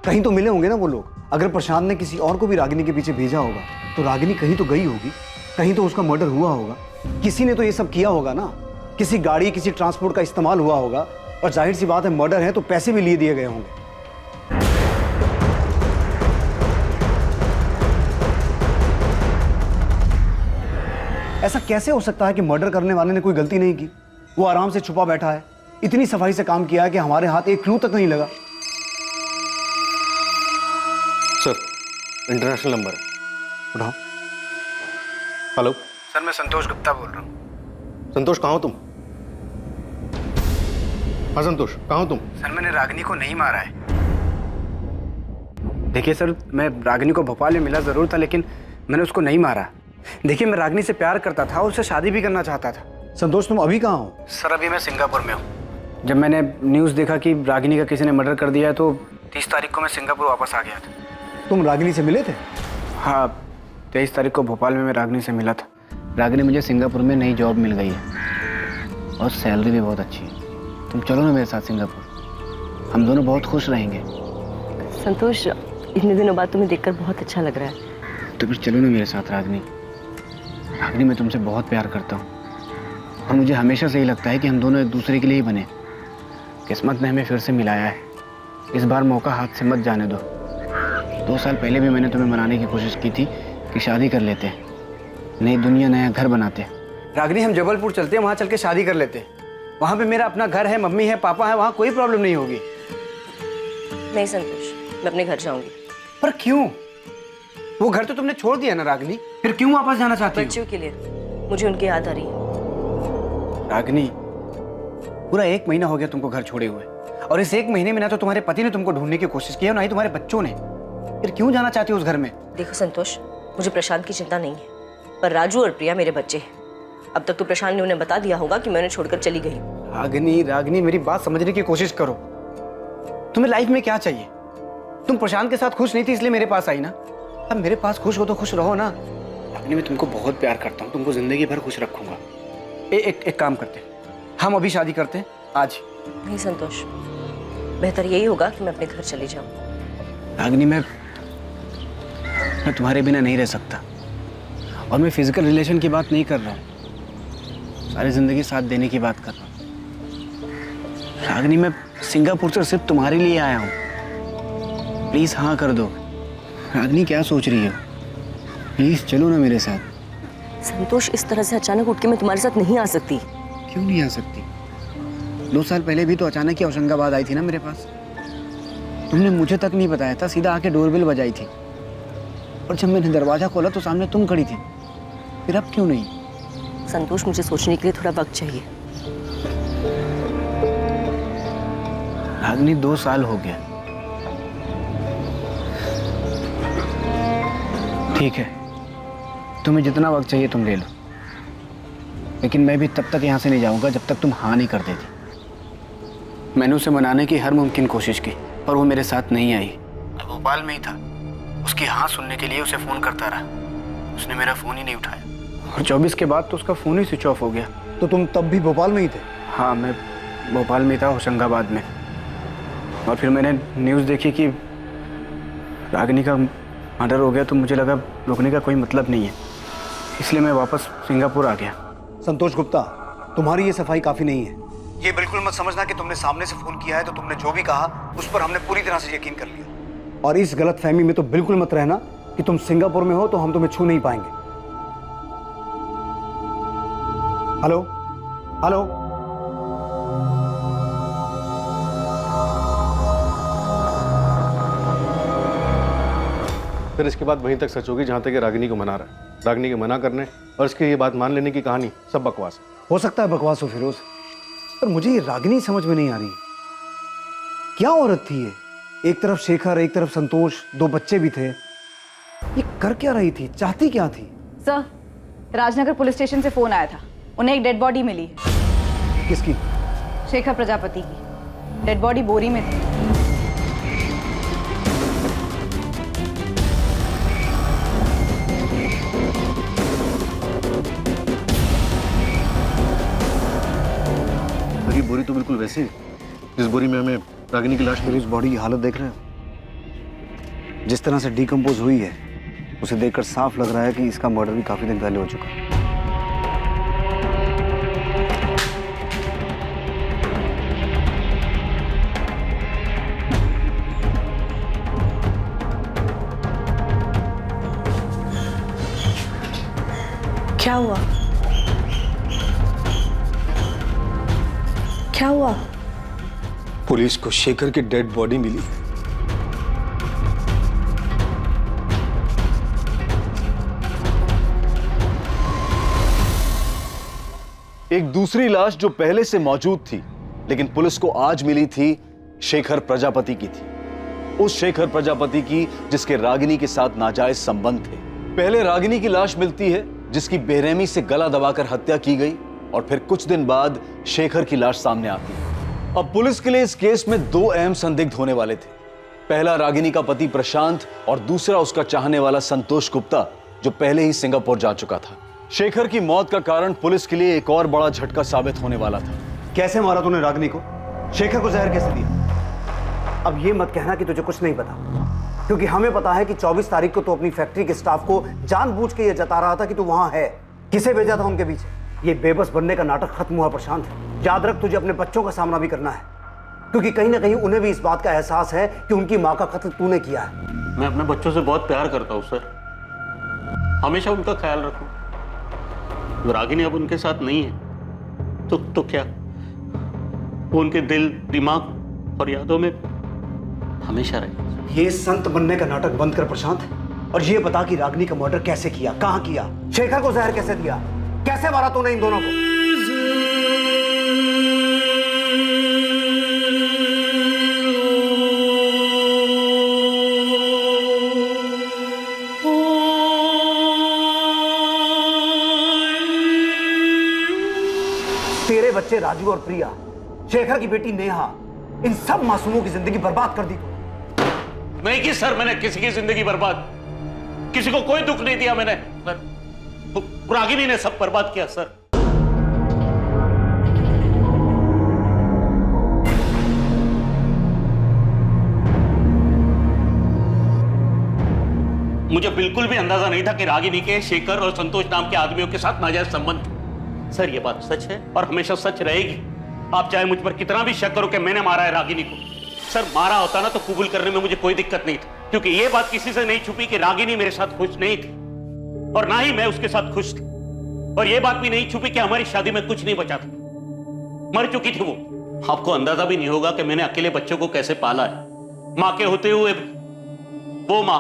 कहीं तो मिले होंगे ना वो लोग। अगर प्रशांत ने किसी और को भी रागिनी के पीछे भेजा होगा तो रागिनी कहीं तो गई होगी, कहीं तो उसका मर्डर हुआ होगा। किसी ने तो ये सब किया होगा ना, किसी गाड़ी, किसी ट्रांसपोर्ट का इस्तेमाल हुआ होगा। और जाहिर सी बात है, मर्डर है तो पैसे भी लिए दिए गए होंगे। ऐसा कैसे हो सकता है कि मर्डर करने वाले ने कोई गलती नहीं की? वो आराम से छुपा बैठा है, इतनी सफाई से काम किया है कि हमारे हाथ एक क्लू तक नहीं लगा। सर, इंटरनेशनल नंबर है, उठाओ। हेलो सर, मैं संतोष गुप्ता बोल रहा हूँ। संतोष, कहाँ हो तुम? हाँ संतोष, कहाँ हो तुम? सर, मैंने रागिनी को नहीं मारा है। देखिए सर, मैं रागिनी को भोपाल में मिला ज़रूर था, लेकिन मैंने उसको नहीं मारा। देखिए, मैं रागिनी से प्यार करता था और उससे शादी भी करना चाहता था। संतोष, तुम अभी कहाँ हो? सर, अभी मैं सिंगापुर में हूँ। जब मैंने न्यूज़ देखा कि रागिनी का किसी ने मर्डर कर दिया है तो 30 तारीख को मैं सिंगापुर वापस आ गया था। तुम रागिनी से मिले थे? हाँ, 23 तारीख को भोपाल में मैं रागिनी से मिला था। रागिनी, मुझे सिंगापुर में नई जॉब मिल गई है और सैलरी भी बहुत अच्छी है। तुम चलो ना मेरे साथ सिंगापुर, हम दोनों बहुत खुश रहेंगे। संतोष, इतने दिनों बाद तुम्हें देखकर बहुत अच्छा लग रहा है। तो फिर चलो ना मेरे साथ रागिनी। रागिनी, मैं तुमसे बहुत प्यार करता हूँ और मुझे हमेशा से ही लगता है कि हम दोनों एक दूसरे के लिए ही बने। किस्मत ने हमें फिर से मिलाया है, इस बार मौका हाथ से मत जाने दो। 2 साल पहले भी मैंने तुम्हें मनाने की कोशिश की थी कि शादी कर लेते, नई दुनिया, नया घर बनाते। रागिनी, हम जबलपुर चलते हैं, वहाँ चल के शादी कर लेते। वहाँ पे मेरा अपना घर है, मम्मी है, पापा है, वहाँ कोई प्रॉब्लम नहीं होगी। नहीं संतोष, मैं अपने घर जाऊंगी। पर क्यों? वो घर तो तुमने छोड़ दिया ना रागिनी, फिर क्यों वापस जाना चाहती हो? बच्चों के लिए, मुझे उनकी याद आ रही है। रागिनी, पूरा 1 महीना हो गया तुमको घर छोड़े हुए, और इस 1 महीने में ना तो तुम्हारे पति ने तुमको ढूंढने की कोशिश की है, ना ही तुम्हारे बच्चों ने। फिर क्यों जाना चाहती हो उस घर में? देखो संतोष, मुझे प्रशांत की चिंता नहीं है, पर राजू और प्रिया मेरे बच्चे हैं। अब तक तो प्रशांत ने उन्हें बता दिया होगा कि मैं उन्हें छोड़कर चली गई। रागिनी, मेरी बात समझने की कोशिश करो। तुम्हें लाइफ में क्या चाहिए? तुम प्रशांत के साथ खुश नहीं थी इसलिए मेरे पास आई ना। अब मेरे पास खुश हो तो खुश रहो ना। रागिनी, मैं तुमको बहुत प्यार करता हूँ, तुमको जिंदगी भर खुश रखूंगा। एक काम करते हैं, हम अभी शादी करते हैं आज। नहीं संतोष, बेहतर यही होगा कि मैं अपने घर चली जाऊं। रागिनी, मैं तुम्हारे बिना नहीं रह सकता, और मैं फिजिकल रिलेशन की बात नहीं कर रहा हूँ, सारी जिंदगी साथ देने की बात कर रहा हूँ। रागिनी, मैं सिंगापुर से सिर्फ तुम्हारे लिए आया हूँ, प्लीज हाँ कर दो। रागिनी, क्या सोच रही हो? प्लीज चलो ना मेरे साथ। संतोष, इस तरह से अचानक उठ के मैं तुम्हारे साथ नहीं आ सकती। क्यों नहीं आ सकती? 2 साल पहले भी तो अचानक ही होशंगाबाद आई थी ना मेरे पास। तुमने मुझे तक नहीं बताया था, सीधा आके डोरबेल बजाई थी, और जब मैंने दरवाजा खोला तो सामने तुम खड़ी थी। फिर अब क्यों नहीं? संतोष, मुझे सोचने के लिए थोड़ा वक्त चाहिए। रागिनी, 2 साल हो गया। ठीक है, तुम्हें जितना वक्त चाहिए तुम ले लो, लेकिन मैं भी तब तक यहाँ से नहीं जाऊँगा जब तक तुम हाँ नहीं कर देती। मैंने उसे मनाने की हर मुमकिन कोशिश की, पर वो मेरे साथ नहीं आई। तो भोपाल में ही था, उसकी हाँ सुनने के लिए उसे फ़ोन करता रहा, उसने मेरा फ़ोन ही नहीं उठाया, और 24 के बाद तो उसका फ़ोन ही स्विच ऑफ हो गया। तो तुम तब भी भोपाल में ही थे? हाँ, मैं भोपाल में था, होशंगाबाद में। और फिर मैंने न्यूज़ देखी कि रागिनी का मर्डर हो गया, तो मुझे लगा रुकने का कोई मतलब नहीं है, इसलिए मैं वापस सिंगापुर आ गया। संतोष गुप्ता, तुम्हारी ये सफाई काफ़ी नहीं है। ये बिल्कुल मत समझना कि तुमने सामने से फ़ोन किया है तो तुमने जो भी कहा उस पर हमने पूरी तरह से यकीन कर लिया। और इस गलत फहमी में तो बिल्कुल मत रहना कि तुम सिंगापुर में हो तो हम तुम्हें छू नहीं पाएंगे। हेलो हेलो, फिर इसके बाद वहीं तक सच होगी जहां तक ये रागिनी को मना रहा है। रागिनी के मना करने और इसकी ये बात मान लेने की कहानी सब बकवास है। हो सकता है बकवास हो फिरोज, पर मुझे ये रागिनी समझ में नहीं आ रही। क्या औरत थी ये एक तरफ शेखर, एक तरफ संतोष, 2 बच्चे भी थे। ये कर क्या रही थी, चाहती क्या थी? सर, राजनगर पुलिस स्टेशन से फोन आया था, उन्हें एक डेड बॉडी मिली है। किसकी? शेखर प्रजापति की। डेड बॉडी बोरी में थी। ये बोरी तो बिल्कुल वैसी है जिस बोरी में हमें रागिनी की लाश मिली। उस बॉडी की हालत देख रहे हो? जिस तरह से डिकम्पोज हुई है, उसे देखकर साफ लग रहा है कि इसका मर्डर भी काफी दिन पहले हो चुका है। क्या हुआ? क्या हुआ? पुलिस को शेखर की डेड बॉडी मिली। एक दूसरी लाश जो पहले से मौजूद थी लेकिन पुलिस को आज मिली थी, शेखर प्रजापति की थी। उस शेखर प्रजापति की जिसके रागिनी के साथ नाजायज संबंध थे। पहले रागिनी की लाश मिलती है जिसकी बेरहमी से गला दबाकर हत्या की गई, और फिर कुछ दिन बाद शेखर की लाश सामने आती है। अब पुलिस के लिए इस केस में 2 अहम संदिग्ध होने वाले थे। पहला रागिनी का पति प्रशांत और दूसरा उसका चाहने वाला संतोष गुप्ता, जो पहले ही सिंगापुर जा चुका था। शेखर की मौत का कारण पुलिस के लिए एक और बड़ा झटका साबित होने वाला था। कैसे मारा तूने रागिनी को? शेखर को जहर कैसे दिया? अब ये मत कहना कि तुझे कुछ नहीं पता, क्योंकि हमें पता है कि 24 तारीख को तू अपनी फैक्ट्री के स्टाफ को जानबूझ के ये जता रहा था कि तू वहां है। किसे भेजा था उनके पीछे? ये बेबस बनने का नाटक खत्म हुआ प्रशांत। याद रख, तुझे अपने बच्चों का सामना भी करना है, क्योंकि कहीं ना कहीं उन्हें भी इस बात का एहसास है कि उनकी माँ का कत्ल तूने किया है। मैं अपने बच्चों से बहुत प्यार करता हूँ सर, हमेशा उनका ख्याल रखूं। रागिनी अब उनके साथ नहीं है तो क्या, वो उनके दिल, दिमाग और यादों में हमेशा रहे। ये संत बनने का नाटक बंद कर प्रशांत, और ये बता कि रागिनी का मर्डर कैसे किया, कहां किया, शेखर को जहर कैसे दिया, कैसे मारा तूने इन दोनों को? तेरे बच्चे राजू और प्रिया, शेखर की बेटी नेहा, इन सब मासूमों की जिंदगी बर्बाद कर दी तू। नहीं की सर, मैंने किसी की जिंदगी बर्बाद, किसी को कोई दुख नहीं दिया मैंने सर। रागिनी ने सब बर्बाद किया सर। मुझे बिल्कुल भी अंदाजा नहीं था कि रागिनी के शेखर और संतोष नाम के आदमियों के साथ नाजायज संबंध थे। सर ये बात सच है और हमेशा सच रहेगी। आप चाहे मुझ पर कितना भी शक करो कि मैंने मारा है रागिनी को। सर मारा होता ना तो कबूल करने में मुझे कोई दिक्कत नहीं थी, क्योंकि ये बात किसी से नहीं छुपी कि रागिनी मेरे साथ खुश नहीं थी और ना ही मैं उसके साथ खुश थी। और ये बात भी नहीं छुपी कि हमारी शादी में कुछ नहीं बचा था, मर चुकी थी वो। आपको अंदाजा भी नहीं होगा कि मैंने अकेले बच्चों को कैसे पाला है। मां के होते हुए वो मां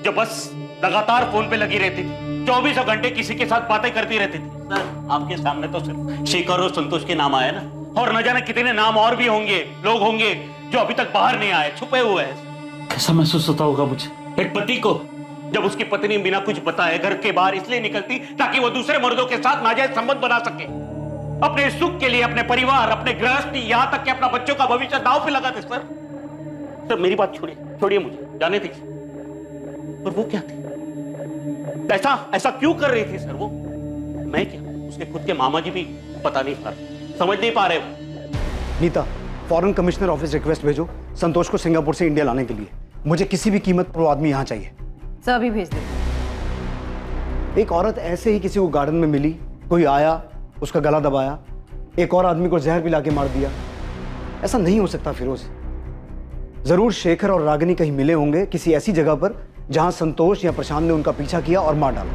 जो बस लगातार फोन पे लगी रहती थी, 24 घंटे किसी के साथ बातें करती रहती थी। सर आपके सामने तो सिर्फ शेखर और संतोष के नाम आए ना, और न जाने कितने नाम और भी होंगे, लोग होंगे जो अभी तक बाहर नहीं आए, छुपे हुए हैं। कैसा महसूस होता होगा मुझे, एक पति को, जब उसकी पत्नी बिना कुछ बताए घर के बाहर इसलिए निकलती ताकि वो दूसरे मर्दों के साथ नाजायज संबंध बना सके, अपने सुख के लिए, अपने परिवार, अपने गृहस्थी, यहां तक कि अपना बच्चों का भविष्य दांव पे लगाते। सर मेरी बात छोड़िए मुझे जाने दीजिए। पर वो क्या थी, ऐसा क्यों कर रही थी सर वो? मैं क्या, उसके खुद के मामा जी भी पता नहीं पा रहे, समझ नहीं पा रहे। Neeta, foreign commissioner office request भेजो संतोष को सिंगापुर से इंडिया लाने के लिए। मुझे किसी भी कीमत पर वो आदमी यहाँ चाहिए। सर अभी भेज दे। एक औरत ऐसे ही किसी को गार्डन में मिली, कोई आया, उसका गला दबाया, एक और आदमी को जहर पिला के मार दिया। ऐसा नहीं हो सकता फिरोज। जरूर शेखर और रागिनी कहीं मिले होंगे किसी ऐसी जगह पर जहां संतोष या प्रशांत ने उनका पीछा किया और मार डाला।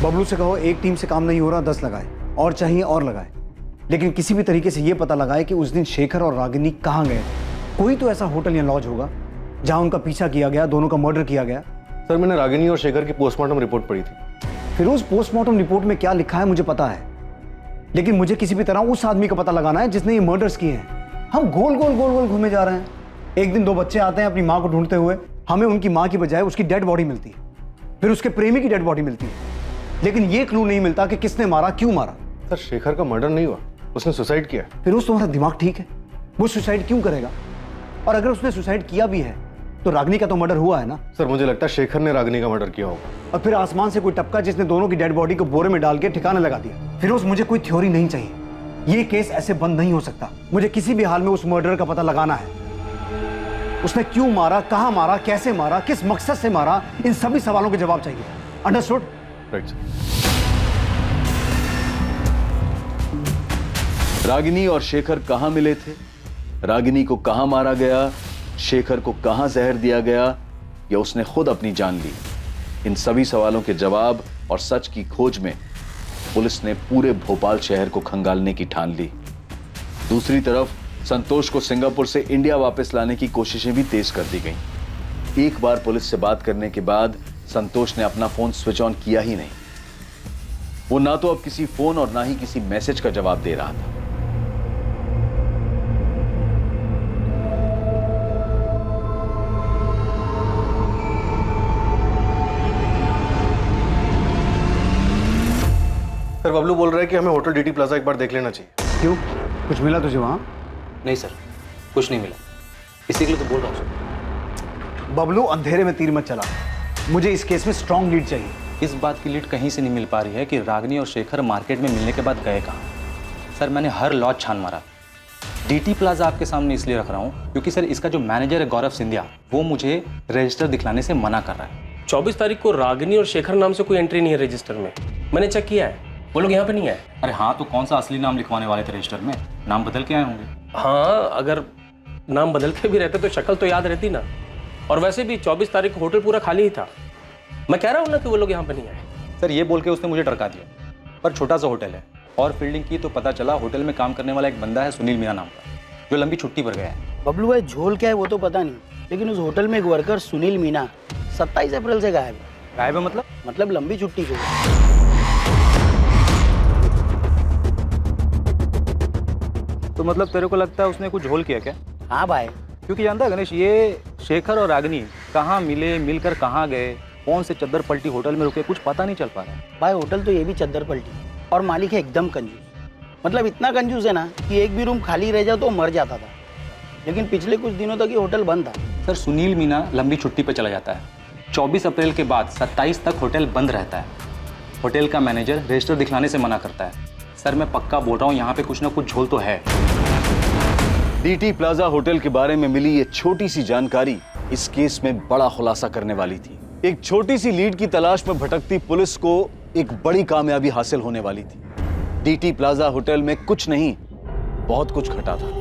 बबलू से कहो एक टीम से काम नहीं हो रहा, 10 लगाए, और चाहिए और लगाए, लेकिन किसी भी तरीके से यह पता लगाए कि उस दिन शेखर और रागिनी कहां गए थे। कोई तो ऐसा होटल या लॉज होगा जहां उनका पीछा किया गया, दोनों का मर्डर किया गया। सर मैंने रागिनी और शेखर की पोस्टमार्टम रिपोर्ट पढ़ी थी। फिरोज, पोस्टमार्टम रिपोर्ट में क्या लिखा है मुझे पता है, लेकिन मुझे किसी भी तरह उस आदमी का पता लगाना है जिसने ये मर्डर्स किए हैं। हम गोल गोल गोल गोल घूमे जा रहे हैं। एक दिन 2 बच्चे आते हैं अपनी माँ को ढूंढते हुए, हमें उनकी माँ की बजाय उसकी डेड बॉडी मिलती है, फिर उसके प्रेमी की डेड बॉडी मिलती है, लेकिन ये क्लू नहीं मिलता कि किसने मारा, क्यों मारा। सर शेखर का मर्डर नहीं हुआ, उसने सुसाइड किया। फिरोज, तुम्हारा दिमाग ठीक है? वो सुसाइड क्यों करेगा? और अगर उसने सुसाइड किया भी है तो रागिनी का तो मर्डर हुआ है ना। सर मुझे लगता है शेखर ने रागिनी का मर्डर किया होगा। और फिर आसमान से कोई टपका जिसने दोनों की डेड बॉडी को बोरे में डाल के ठिकाने लगा दिया। फिरोज, मुझे कोई थ्योरी नहीं चाहिए, ये केस ऐसे बंद नहीं हो सकता। मुझे किसी भी हाल में उस मर्डर का पता लगाना है। उसने क्यों मारा, कहां मारा, कैसे मारा, किस मकसद से मारा, इन सभी सवालों के जवाब चाहिए। अंडरस्टूड? Right sir. रागिनी और शेखर कहां मिले थे, रागिनी को कहां मारा गया, शेखर को कहां जहर दिया गया, या उसने खुद अपनी जान ली, इन सभी सवालों के जवाब और सच की खोज में पुलिस ने पूरे भोपाल शहर को खंगालने की ठान ली। दूसरी तरफ संतोष को सिंगापुर से इंडिया वापस लाने की कोशिशें भी तेज कर दी गईं। एक बार पुलिस से बात करने के बाद संतोष ने अपना फोन स्विच ऑन किया ही नहीं। वो ना तो अब किसी फोन और ना ही किसी मैसेज का जवाब दे रहा था। सर बबलू बोल रहा है कि हमें होटल डीटी प्लाजा एक बार देख लेना चाहिए। क्यों, कुछ मिला तुझे वहां? नहीं सर, कुछ नहीं मिला, इसी के लिए तो बोल रहा हूँ सर। बबलू, अंधेरे में तीर मत चला, मुझे इस केस में स्ट्रॉन्ग लीड चाहिए। इस बात की लीड कहीं से नहीं मिल पा रही है कि रागिनी और शेखर मार्केट में मिलने के बाद गए कहाँ। सर मैंने हर लॉज छान मारा। डीटी प्लाजा आपके सामने इसलिए रख रहा हूँ क्योंकि सर इसका जो मैनेजर है गौरव सिंधिया, वो मुझे रजिस्टर दिखलाने से मना कर रहा है। 24 तारीख को रागिनी और शेखर नाम से कोई एंट्री नहीं है रजिस्टर में, मैंने चेक किया है, वो लोग यहाँ पे नहीं आए। अरे हाँ, तो कौन सा असली नाम लिखवाने वाले थे रजिस्टर में, नाम बदल के आए होंगे। हाँ, अगर नाम बदल के भी रहते तो शक्ल तो याद रहती ना। और वैसे भी 24 तारीख को होटल पूरा खाली ही था। मैं कह रहा हूँ ना कि वो लोग यहाँ पे नहीं आए। सर ये बोल के उसने मुझे टरका दिया, पर छोटा सा होटल है, और फील्डिंग की तो पता चला होटल में काम करने वाला एक बंदा है सुनील मीना नाम का, जो लंबी छुट्टी पर गया है। बबलू भाई, झोल क्या है वो तो पता नहीं, लेकिन उस होटल में एक वर्कर सुनील मीना 27 अप्रैल से गायब है। गायब है मतलब लंबी छुट्टी को। तो मतलब तेरे को लगता है उसने कुछ झोल किया क्या? हाँ भाई, क्योंकि जानता है गणेश, ये शेखर और रागिनी कहाँ मिले, मिलकर कहाँ गए, कौन से चद्दर पलटी होटल में रुके, कुछ पता नहीं चल पा रहा है। भाई होटल तो ये भी चद्दर पलटी, और मालिक है एकदम कंजूस। मतलब इतना कंजूस है ना कि एक भी रूम खाली रह जाओ तो मर जाता था। लेकिन पिछले कुछ दिनों तक ये होटल बंद था। सर सुनील मीना लंबी छुट्टी पर चला जाता है, 24 अप्रैल के बाद 27 तक होटल बंद रहता है। होटल का मैनेजर रजिस्टर दिखलाने से मना करता है। सर मैं पक्का बोल रहा हूँ, यहाँ पे कुछ ना कुछ झोल तो है। डीटी प्लाजा होटल के बारे में मिली ये छोटी सी जानकारी इस केस में बड़ा खुलासा करने वाली थी। एक छोटी सी लीड की तलाश में भटकती पुलिस को एक बड़ी कामयाबी हासिल होने वाली थी। डीटी प्लाजा होटल में कुछ नहीं, बहुत कुछ घटा था।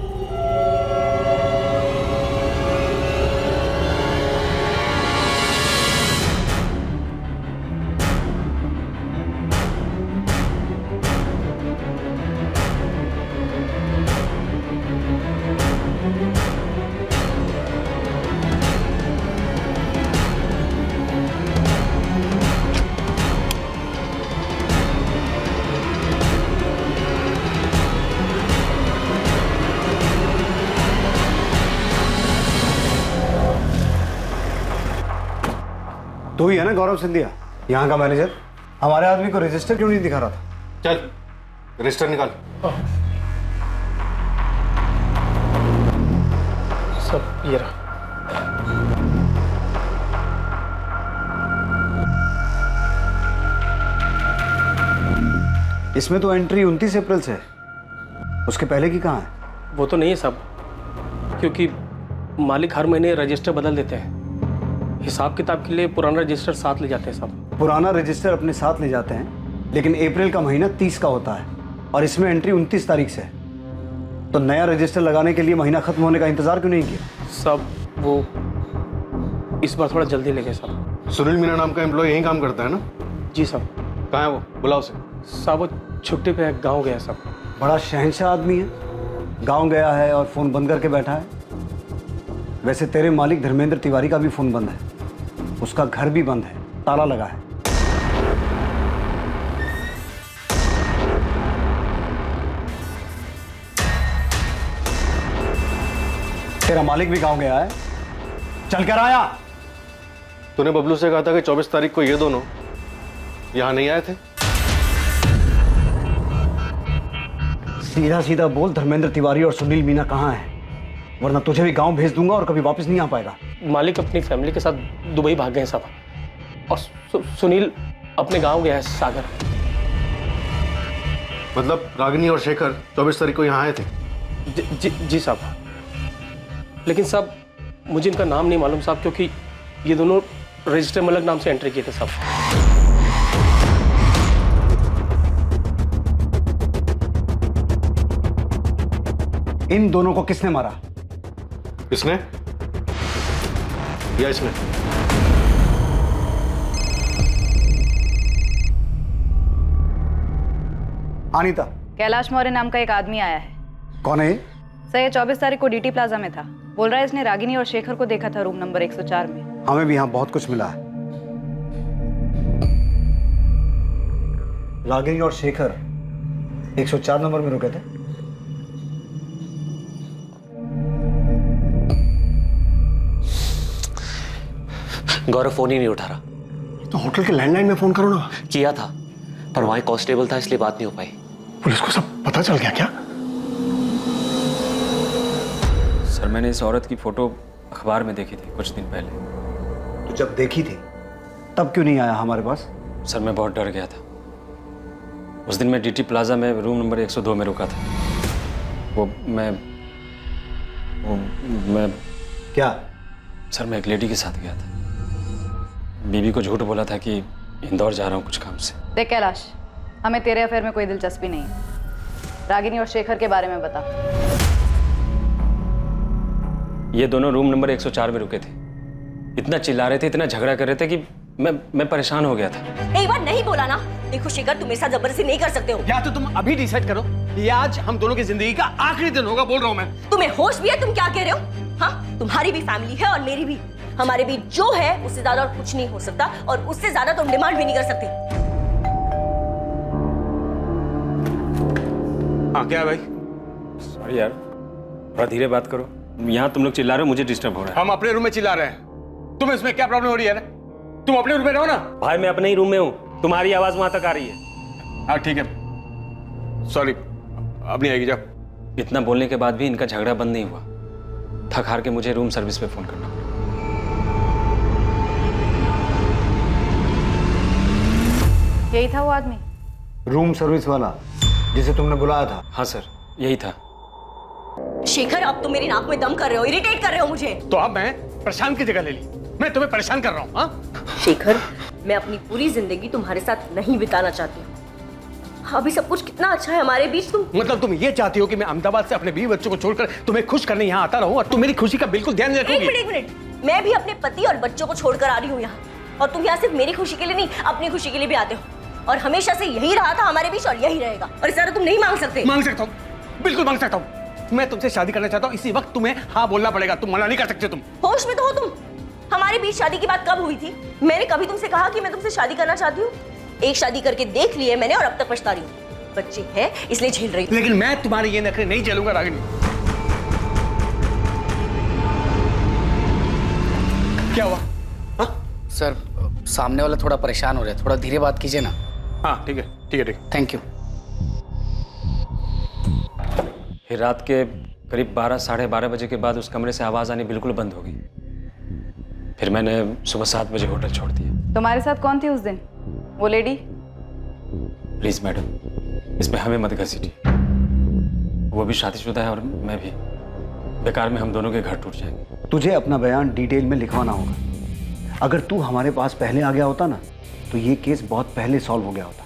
तो ही है ना गौरव सिंधिया, यहाँ का मैनेजर? हमारे आदमी को रजिस्टर क्यों नहीं दिखा रहा था? चल रजिस्टर निकाल। सब ये रहा। इसमें तो एंट्री 29 अप्रैल से है, उसके पहले की कहाँ है? वो तो नहीं है सब, क्योंकि मालिक हर महीने रजिस्टर बदल देते हैं। हिसाब किताब के लिए पुराना रजिस्टर साथ ले जाते हैं सब। पुराना रजिस्टर अपने साथ ले जाते हैं, लेकिन अप्रैल का महीना 30 का होता है और इसमें एंट्री 29 तारीख से है। तो नया रजिस्टर लगाने के लिए महीना खत्म होने का इंतजार क्यों नहीं किया? सब वो इस बार थोड़ा जल्दी ले गए सब। सुनील मीना नाम का एम्प्लॉय यहीं काम करता है ना? जी सब। कहाँ है वो, बुलाओ उसे। सब वो छुट्टी पे गाँव गया सब। बड़ा शहंशाह आदमी है, गाँव गया है और फोन बंद करके बैठा है। वैसे तेरे मालिक धर्मेंद्र तिवारी का भी फोन बंद है, उसका घर भी बंद है, ताला लगा है। तेरा मालिक भी गांव गया है, चल कर आया। तूने बबलू से कहा था कि 24 तारीख को ये दोनों यहां नहीं आए थे। सीधा सीधा बोल, धर्मेंद्र तिवारी और सुनील मीना कहाँ हैं? वरना तुझे भी गांव भेज दूंगा और कभी वापस नहीं आ पाएगा। मालिक अपनी फैमिली के साथ दुबई भाग गए हैं साहब, और सुनील अपने गांव गया है सागर। मतलब रागिनी और शेखर 24 तारीख को यहाँ आए थे? जी साहब, लेकिन साहब मुझे इनका नाम नहीं मालूम साहब, क्योंकि ये दोनों रजिस्टर में अलग नाम से एंट्री किए थे साहब। इन दोनों को किसने मारा? इसने या इसने? अनीता, कैलाश मौर्य नाम का एक आदमी आया है। कौन है? सर ये 24 तारीख को डीटी प्लाजा में था। बोल रहा है इसने रागिनी और शेखर को देखा था रूम नंबर 104 में। हमें भी यहाँ बहुत कुछ मिला है। रागिनी और शेखर 104 नंबर में रुके थे। गौरव फोन ही नहीं उठा रहा। तो होटल के लैंडलाइन में फोन करो ना। किया था, पर वहां कांस्टेबल था इसलिए बात नहीं हो पाई। पुलिस को सब पता चल गया क्या? सर मैंने इस औरत की फोटो अखबार में देखी थी कुछ दिन पहले। तो जब देखी थी तब क्यों नहीं आया हमारे पास? सर मैं बहुत डर गया था। उस दिन मैं डीटी प्लाजा में रूम नंबर 102 में रुका था। वो मैं क्या? सर मैं एक लेडी के साथ गया था। बीबी को झूठ बोला था कि इंदौर जा रहा हूँ कुछ काम से। देख कैलाश, हमें तेरे अफेयर में कोई दिलचस्पी नहीं है। रागिनी और शेखर के बारे में बता। ये दोनों रूम नंबर 104 में रुके थे। इतना चिल्ला रहे थे, इतना झगड़ा कर रहे थे कि मैं परेशान हो गया था। एक बार नहीं बोला ना। देखो शेखर, तुम मेरे साथ जबरदस्ती नहीं कर सकते हो। या तो तुम अभी डिसाइड करो, ये आज हम दोनों की जिंदगी का आखिरी दिन होगा। बोल रहा हूँ मैं। तुम्हें होश भी है? तुम क्या कह रहे हो? हाँ, तुम्हारी भी फैमिली है और मेरी भी। हमारे बीच जो है उससे ज्यादा और कुछ नहीं हो सकता, और उससे ज्यादा तुम डिमांड भी नहीं कर सकते। हाँ क्या है भाई? सॉरी यार, थोड़ा धीरे बात करो। यहाँ तुम लोग चिल्ला रहे हो, मुझे डिस्टर्ब हो रहा है। हम अपने रूम में चिल्ला रहे हैं, तुम्हें इसमें क्या प्रॉब्लम हो रही है? तुम अपने रूम में रहो ना। भाई मैं अपने ही रूम में हूँ, तुम्हारी आवाज वहां तक आ रही है। हाँ ठीक है, सॉरी, अब नहीं आएगी। जाओ। इतना बोलने के बाद भी इनका झगड़ा बंद नहीं हुआ। थक हार के मुझे रूम सर्विस पे फोन करना पड़ा। यही था वो आदमी, रूम सर्विस वाला जिसे तुमने बुलाया था? हाँ सर, यही था। शेखर, अब तुम मेरी नाक में दम कर रहे हो, इरिटेट कर रहे हो मुझे। तो अब मैं प्रशांत की जगह ले ली। मैं तुम्हें परेशान कर रहा हूँ? हाँ शेखर, मैं अपनी पूरी जिंदगी तुम्हारे साथ नहीं बिताना चाहती हूँ। अभी सब कुछ कितना अच्छा है हमारे बीच। तुम मतलब तुम ये चाहती हो कि मैं अहमदाबाद से अपने 20 बच्चों को छोड़कर तुम्हें खुश करने यहाँ आता रहूं और तुम मेरी खुशी का बिल्कुल ध्यान नहीं रखोगी? एक मिनट, मैं भी अपने पति और बच्चों को छोड़कर आ रही हूँ यहाँ, और तुम यहाँ सिर्फ मेरी खुशी के लिए नहीं, अपनी खुशी के लिए भी आते हो। और हमेशा से यही रहा था हमारे बीच और यही रहेगा। और इस तुम नहीं मांग सकते। मांग सकता हूँ, बिल्कुल मांग सकता हूँ। मैं तुमसे शादी करना चाहता हूँ, इसी वक्त तुम्हें हाँ बोलना पड़ेगा। तुम मना नहीं कर सकते। तुम होश में तो हो तुम? हमारे बीच शादी की बात कब हुई थी? मैंने कभी तुमसे कहा कि मैं तुमसे शादी करना चाहती हूँ? एक शादी करके देख ली है मैंने और अब तक पछता रही हूँ। बच्चे हैं इसलिए झेल रही हूँ। लेकिन मैं तुम्हारे ये नखरे नहीं झेलूंगा रागिनी। क्या हुआ? सर सामने वाला थोड़ा परेशान हो रहा है, थोड़ा धीरे बात कीजिए ना। हाँ ठीक है, ठीक है, ठीक। Thank you. फिर रात के करीब 12 साढ़े 12 बजे के बाद उस कमरे से आवाज आनी बिल्कुल बंद हो गई। फिर मैंने सुबह 7 बजे होटल छोड़ दिया। तुम्हारे साथ कौन थी उस दिन? वो लेडी? प्लीज मैडम, इसमें हमें मत घसीटिए। वो भी शादीशुदा है और मैं भी। बेकार में हम दोनों के घर टूट जाएंगे। तुझे अपना बयान डिटेल में लिखवाना होगा। अगर तू हमारे पास पहले आ गया होता ना, तो ये केस बहुत पहले सॉल्व हो गया होता।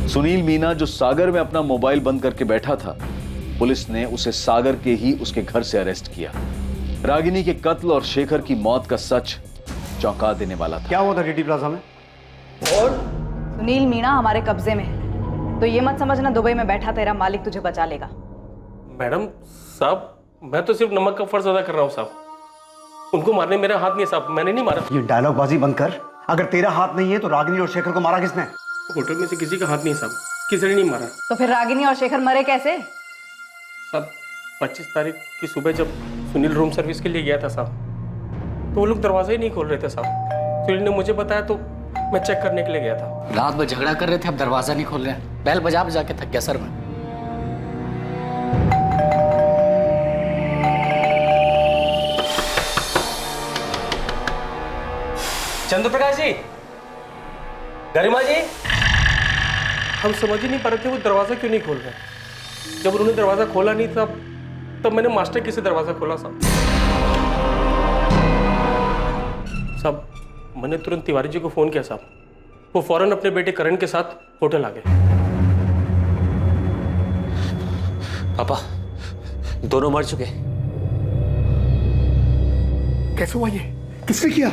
सुनील मीना जो सागर में अपना मोबाइल बंद करके बैठा था, पुलिस ने उसे सागर के ही उसके घर से अरेस्ट किया। रागिनी के कत्ल और शेखर की मौत का सच चौंका देने वाला था। क्या हुआ था डीटी प्लाजा में? और सुनील मीणा हमारे कब्जे में है, तो ये मत समझना दुबई में बैठा तेरा मालिक तुझे बचा लेगा। मैडम साहब, मैं तो सिर्फ नमक का फर्ज अदा कर रहा हूँ साहब। उनको मारने मेरा हाथ नहीं है साहब, मैंने नहीं मारा। ये डायलॉग बाजी बंद कर। अगर तेरा हाथ नहीं है तो रागिनी और शेखर को मारा किसने? होटल में से किसी का हाथ नहीं साहब, किसी ने नहीं मारा। तो फिर रागिनी और शेखर मरे कैसे? साहब 25 तारीख की सुबह जब सुनील रूम सर्विस के लिए गया था साहब, तो वो लोग दरवाजे ही नहीं खोल रहे थे साहब। सुनील ने मुझे बताया तो मैं चेक करने के लिए गया था। रात भर झगड़ा कर रहे थे, अब दरवाजा नहीं खोल रहे हैं। बैल बजा बजा के थक गया सर मैं। चंद्र प्रकाश जी, गरिमा जी, हम समझ ही नहीं पा रहे थे वो दरवाजा क्यों नहीं खोल रहे। जब उन्होंने दरवाजा खोला नहीं तब मैंने मास्टर की से दरवाजा खोला साहब। साहब मैंने तुरंत तिवारी जी को फोन किया साहब, वो फौरन अपने बेटे करण के साथ होटल आ गए। पापा दोनों मर चुके। कैसे हुआ ये? किसने किया?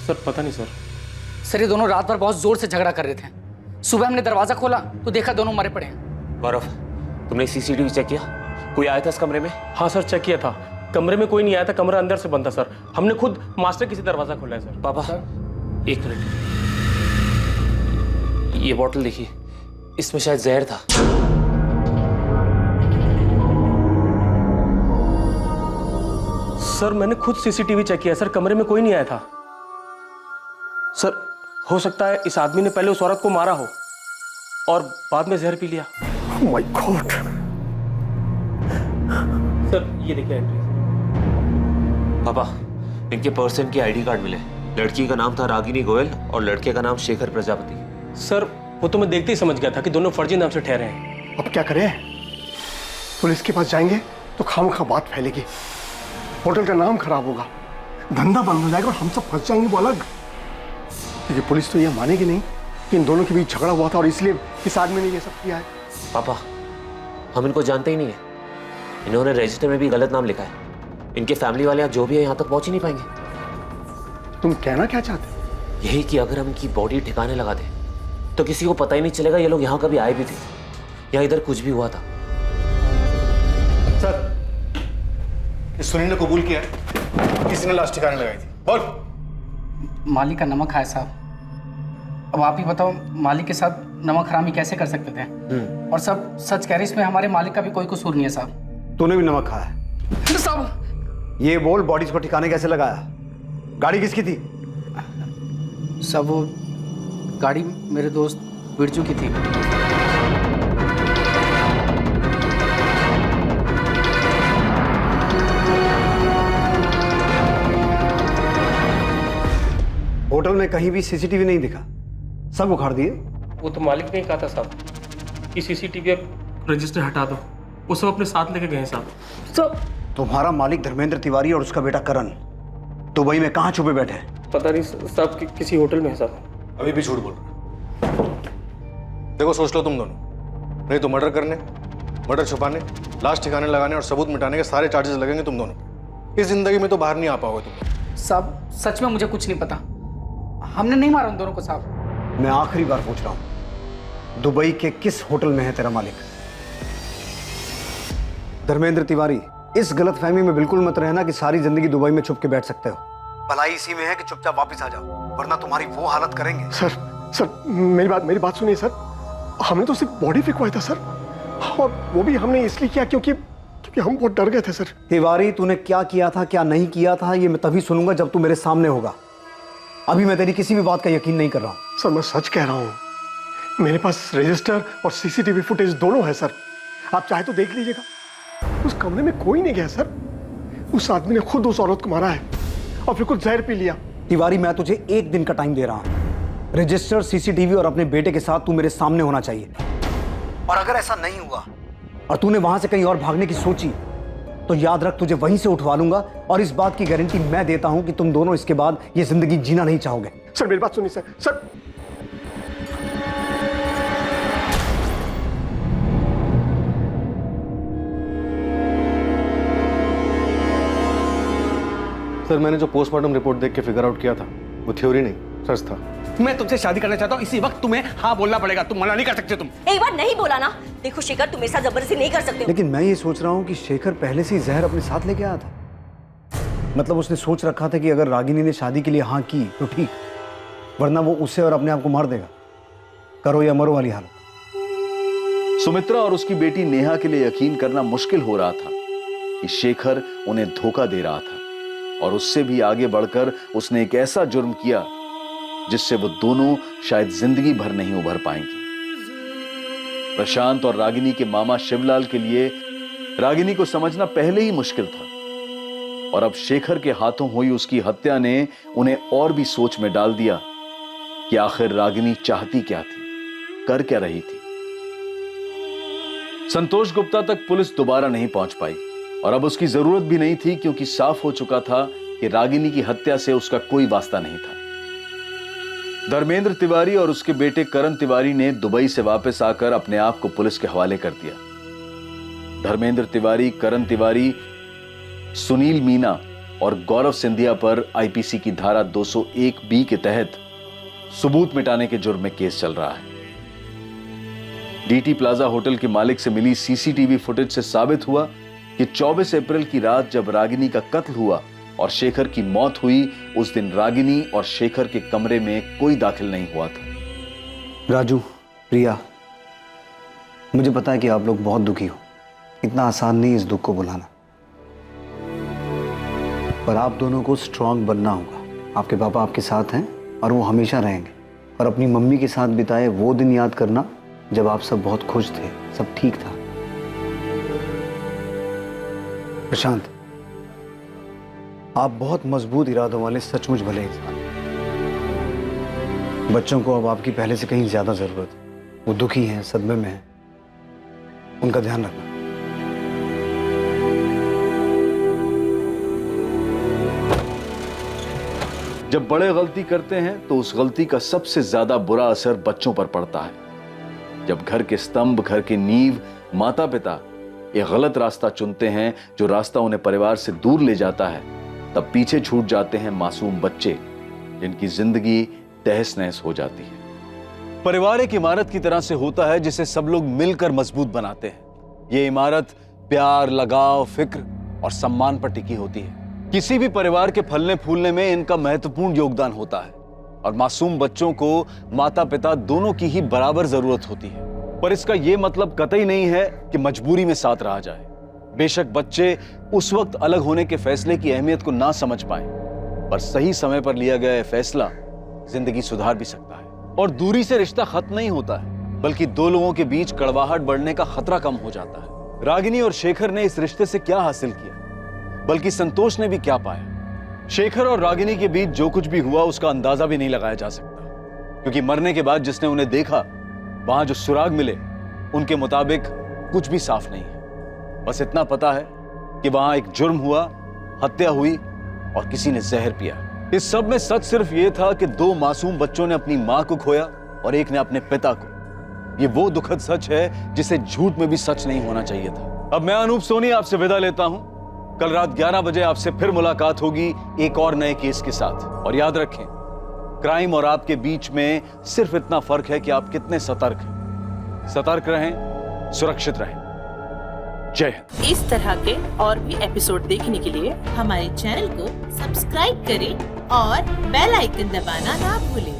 सर पता नहीं सर। सर ये दोनों रात भर बहुत जोर से झगड़ा कर रहे थे। सुबह हमने दरवाजा खोला तो देखा दोनों मरे पड़े हैं। गौरव, तुमने सीसीटीवी चेक किया? कोई आया था इस कमरे में? हाँ सर चेक किया था, कमरे में कोई नहीं आया था, कमरा अंदर से बंद था सर। हमने खुद मास्टर की से दरवाजा खोला है सर। पापा एक मिनट, ये बॉटल देखिए, इसमें शायद जहर था। सर मैंने खुद सीसीटीवी चेक किया सर, कमरे में कोई नहीं आया था। सर हो सकता है इस आदमी ने पहले उस औरत को मारा हो और बाद में जहर पी लिया। Oh my God! सर ये देखिए एंट्री। पापा इनके पर्सन की आईडी कार्ड मिले। लड़की का नाम था रागिनी गोयल और लड़के का नाम शेखर प्रजापति। सर वो तो मैं देखते ही समझ गया था कि दोनों फर्जी नाम से ठहरे हैं। अब क्या करें? पुलिस के पास जाएंगे तो खामखा बात फैलेगी, होटल का नाम खराब होगा, धंधा बंद हो जाएगा और हम सब फंस जाएंगे वो अलग। क्योंकि पुलिस तो ये मानेगी नहीं कि इन दोनों के बीच झगड़ा हुआ था और इसलिए इस आदमी ने ये सब किया है। पापा हम इनको जानते ही नहीं है, इन्होंने रजिस्टर में भी गलत नाम लिखा है। इनके फैमिली वाले जो भी है यहाँ तक पहुंच ही नहीं पाएंगे। तुम कहना क्या चाहते? यही कि अगर हम इनकी बॉडी ठिकाने लगा दें तो किसी को पता ही नहीं चलेगा ये लोग यहाँ कभी आए भी थे या इधर कुछ भी हुआ था। सर इस सुनील ने कबूल किया है किसी ने लाश ठिकाने लगाई थी। बोल। मालिक का नमक खाया साहब। अब आप ही बताओ मालिक के साथ नमक हरामी कैसे कर सकते थे? और सब सच कह रहे, इसमें हमारे मालिक का भी कोई कसूर नहीं है साहब। तूने भी नमक खाया है साहब? ये बोल, बॉडीज को ठिकाने कैसे लगाया? गाड़ी किसकी थी? सब वो गाड़ी मेरे दोस्त बिरजू की थी। होटल में कहीं भी सीसीटीवी नहीं दिखा, सब उखाड़ दिए। वो तो मालिक ने ही कहा था साहब कि सीसीटीवी रजिस्टर हटा दो, वो सब अपने साथ लेके गए साहब। तुम्हारा मालिक धर्मेंद्र तिवारी और उसका बेटा करण दुबई में कहाँ छुपे बैठे हैं? पता नहीं साहब, किसी होटल में है साहब। अभी भी झूठ बोल रहे। देखो सोच लो तुम दोनों, नहीं तो मर्डर करने, मर्डर छुपाने, लाश ठिकाने लगाने और सबूत मिटाने के सारे चार्जेस लगेंगे तुम दोनों पे। इस जिंदगी में तो बाहर नहीं आ पाओगे तुम। साहब सच में मुझे कुछ नहीं पता, हमने नहीं मारा उन दोनों को साहब। मैं आखिरी बार पूछ रहा हूं, दुबई के किस होटल में है तेरा मालिक? धर्मेंद्र तिवारी, इस गलतफहमी में बिल्कुल मत रहना कि सारी जिंदगी दुबई में छुप के बैठ सकते हो। भलाई इसी में है कि चुपचाप वापस आ जाओ, वरना तुम्हारी वो हालत करेंगे। सर मेरी बात सुनिए सर, हमने तो सिर्फ बॉडी फेंकवाया था सर, और वो भी हमने इसलिए किया क्योंकि हम बहुत डर गए थे सर। तिवारी, तूने क्या किया था क्या नहीं किया था ये मैं तभी सुनूंगा जब तू मेरे सामने होगा। अभी मैं तेरी किसी भी बात का यकीन नहीं कर रहा हूं। सर मैं सच कह रहा हूं, मेरे पास रजिस्टर और सीसीटीवी फुटेज दोनों है सर, आप चाहे तो देख लीजिएगा। उस कमरे में कोई नहीं गया सर, उस आदमी ने खुद उस औरत को मारा है और फिर कुछ जहर पी लिया। तिवारी, मैं तुझे 1 दिन का टाइम दे रहा हूं, रजिस्टर, सीसीटीवी और अपने बेटे के साथ तू मेरे सामने होना चाहिए। और अगर ऐसा नहीं हुआ और तूने वहां से कहीं और भागने की सोची तो याद रख, तुझे वहीं से उठवा लूंगा। और इस बात की गारंटी मैं देता हूं कि तुम दोनों इसके बाद ये जिंदगी जीना नहीं चाहोगे। सर मेरी बात सुनिए सर। सर मैंने जो पोस्टमार्टम रिपोर्ट देख के फिगर आउट किया था वो थ्योरी नहीं, सच था। मैं तुमसे शादी करना चाहता हूँ, इसी वक्त तुम्हें हाँ बोलना पड़ेगा, तुम मना नहीं कर सकते। तुम एक बार नहीं बोला ना। देखो शेखर, तुम मेरे साथ जबरदस्ती नहीं कर सकते हो। लेकिन मैं ये सोच रहा हूँ कि शेखर पहले से ही जहर अपने साथ लेके आया था। मतलब उसने सोच रखा था कि अगर रागिनी ने शादी के लिए हाँ की तो ठीक, वरना वो उसे और अपने आप को मार देगा। करो या मरो वाली हालत। सुमित्रा और उसकी बेटी नेहा के लिए यकीन करना मुश्किल हो रहा था कि शेखर उन्हें धोखा दे रहा था, और उससे भी आगे बढ़कर उसने एक ऐसा जुर्म किया जिससे वो दोनों शायद जिंदगी भर नहीं उभर पाएंगी। प्रशांत और रागिनी के मामा शिवलाल के लिए रागिनी को समझना पहले ही मुश्किल था, और अब शेखर के हाथों हुई उसकी हत्या ने उन्हें और भी सोच में डाल दिया कि आखिर रागिनी चाहती क्या थी, कर क्या रही थी। संतोष गुप्ता तक पुलिस दोबारा नहीं पहुंच पाई, और अब उसकी जरूरत भी नहीं थी, क्योंकि साफ हो चुका था कि रागिनी की हत्या से उसका कोई वास्ता नहीं था। धर्मेंद्र तिवारी और उसके बेटे करण तिवारी ने दुबई से वापस आकर अपने आप को पुलिस के हवाले कर दिया। धर्मेंद्र तिवारी, करण तिवारी, सुनील मीना और गौरव सिंधिया पर आईपीसी की धारा 201B के तहत सबूत मिटाने के जुर्म में केस चल रहा है। डीटी प्लाजा होटल के मालिक से मिली सीसीटीवी फुटेज से साबित हुआ कि 24 अप्रैल की रात जब रागिनी का कत्ल हुआ और शेखर की मौत हुई, उस दिन रागिनी और शेखर के कमरे में कोई दाखिल नहीं हुआ था। राजू, प्रिया, मुझे पता है कि आप लोग बहुत दुखी हो। इतना आसान नहीं इस दुख को बुलाना, पर आप दोनों को स्ट्रांग बनना होगा। आपके पापा आपके साथ हैं और वो हमेशा रहेंगे। और अपनी मम्मी के साथ बिताए वो दिन याद करना जब आप सब बहुत खुश थे, सब ठीक था। प्रशांत, आप बहुत मजबूत इरादों वाले सचमुच भले इंसान। बच्चों को अब आपकी पहले से कहीं ज्यादा जरूरत है। वो दुखी हैं, सदमे में हैं, उनका ध्यान रखना। जब बड़े गलती करते हैं तो उस गलती का सबसे ज्यादा बुरा असर बच्चों पर पड़ता है। जब घर के स्तंभ, घर के नींव, माता पिता एक गलत रास्ता चुनते हैं, जो रास्ता उन्हें परिवार से दूर ले जाता है, तब पीछे छूट जाते हैं मासूम बच्चे, जिनकी जिंदगी तहस नहस हो जाती है। परिवार एक इमारत की तरह से होता है जिसे सब लोग मिलकर मजबूत बनाते हैं। ये इमारत प्यार, लगाव, फिक्र और सम्मान पर टिकी होती है। किसी भी परिवार के फलने फूलने में इनका महत्वपूर्ण योगदान होता है, और मासूम बच्चों को माता पिता दोनों की ही बराबर जरूरत होती है। पर इसका यह मतलब कतई नहीं है कि मजबूरी में साथ रहा जाए। बेशक बच्चे उस वक्त अलग होने के फैसले की अहमियत को ना समझ पाए, पर सही समय पर लिया गया फैसला जिंदगी सुधार भी सकता है। और दूरी से रिश्ता खत्म नहीं होता है, बल्कि दो लोगों के बीच कड़वाहट बढ़ने का खतरा कम हो जाता है। रागिनी और शेखर ने इस रिश्ते से क्या हासिल किया, बल्कि संतोष ने भी क्या पाया। शेखर और रागिनी के बीच जो कुछ भी हुआ उसका अंदाजा भी नहीं लगाया जा सकता, क्योंकि मरने के बाद जिसने उन्हें देखा, वहां जो सुराग मिले, उनके मुताबिक कुछ भी साफ नहीं है। बस इतना पता है कि वहां एक जुर्म हुआ, हत्या हुई और किसी ने जहर पिया। इस सब में सच सिर्फ यह था कि दो मासूम बच्चों ने अपनी मां को खोया और एक ने अपने पिता को। ये वो दुखद सच है जिसे झूठ में भी सच नहीं होना चाहिए था। अब मैं अनूप सोनी आपसे विदा लेता हूं। कल रात 11 बजे आपसे फिर मुलाकात होगी एक और नए केस के साथ। और याद रखें, क्राइम और आपके बीच में सिर्फ इतना फर्क है कि आप कितने सतर्क हैं। सतर्क रहें, सुरक्षित रहें। जय हिंद। इस तरह के और भी एपिसोड देखने के लिए हमारे चैनल को सब्सक्राइब करें और बेल आइकन दबाना ना भूलें।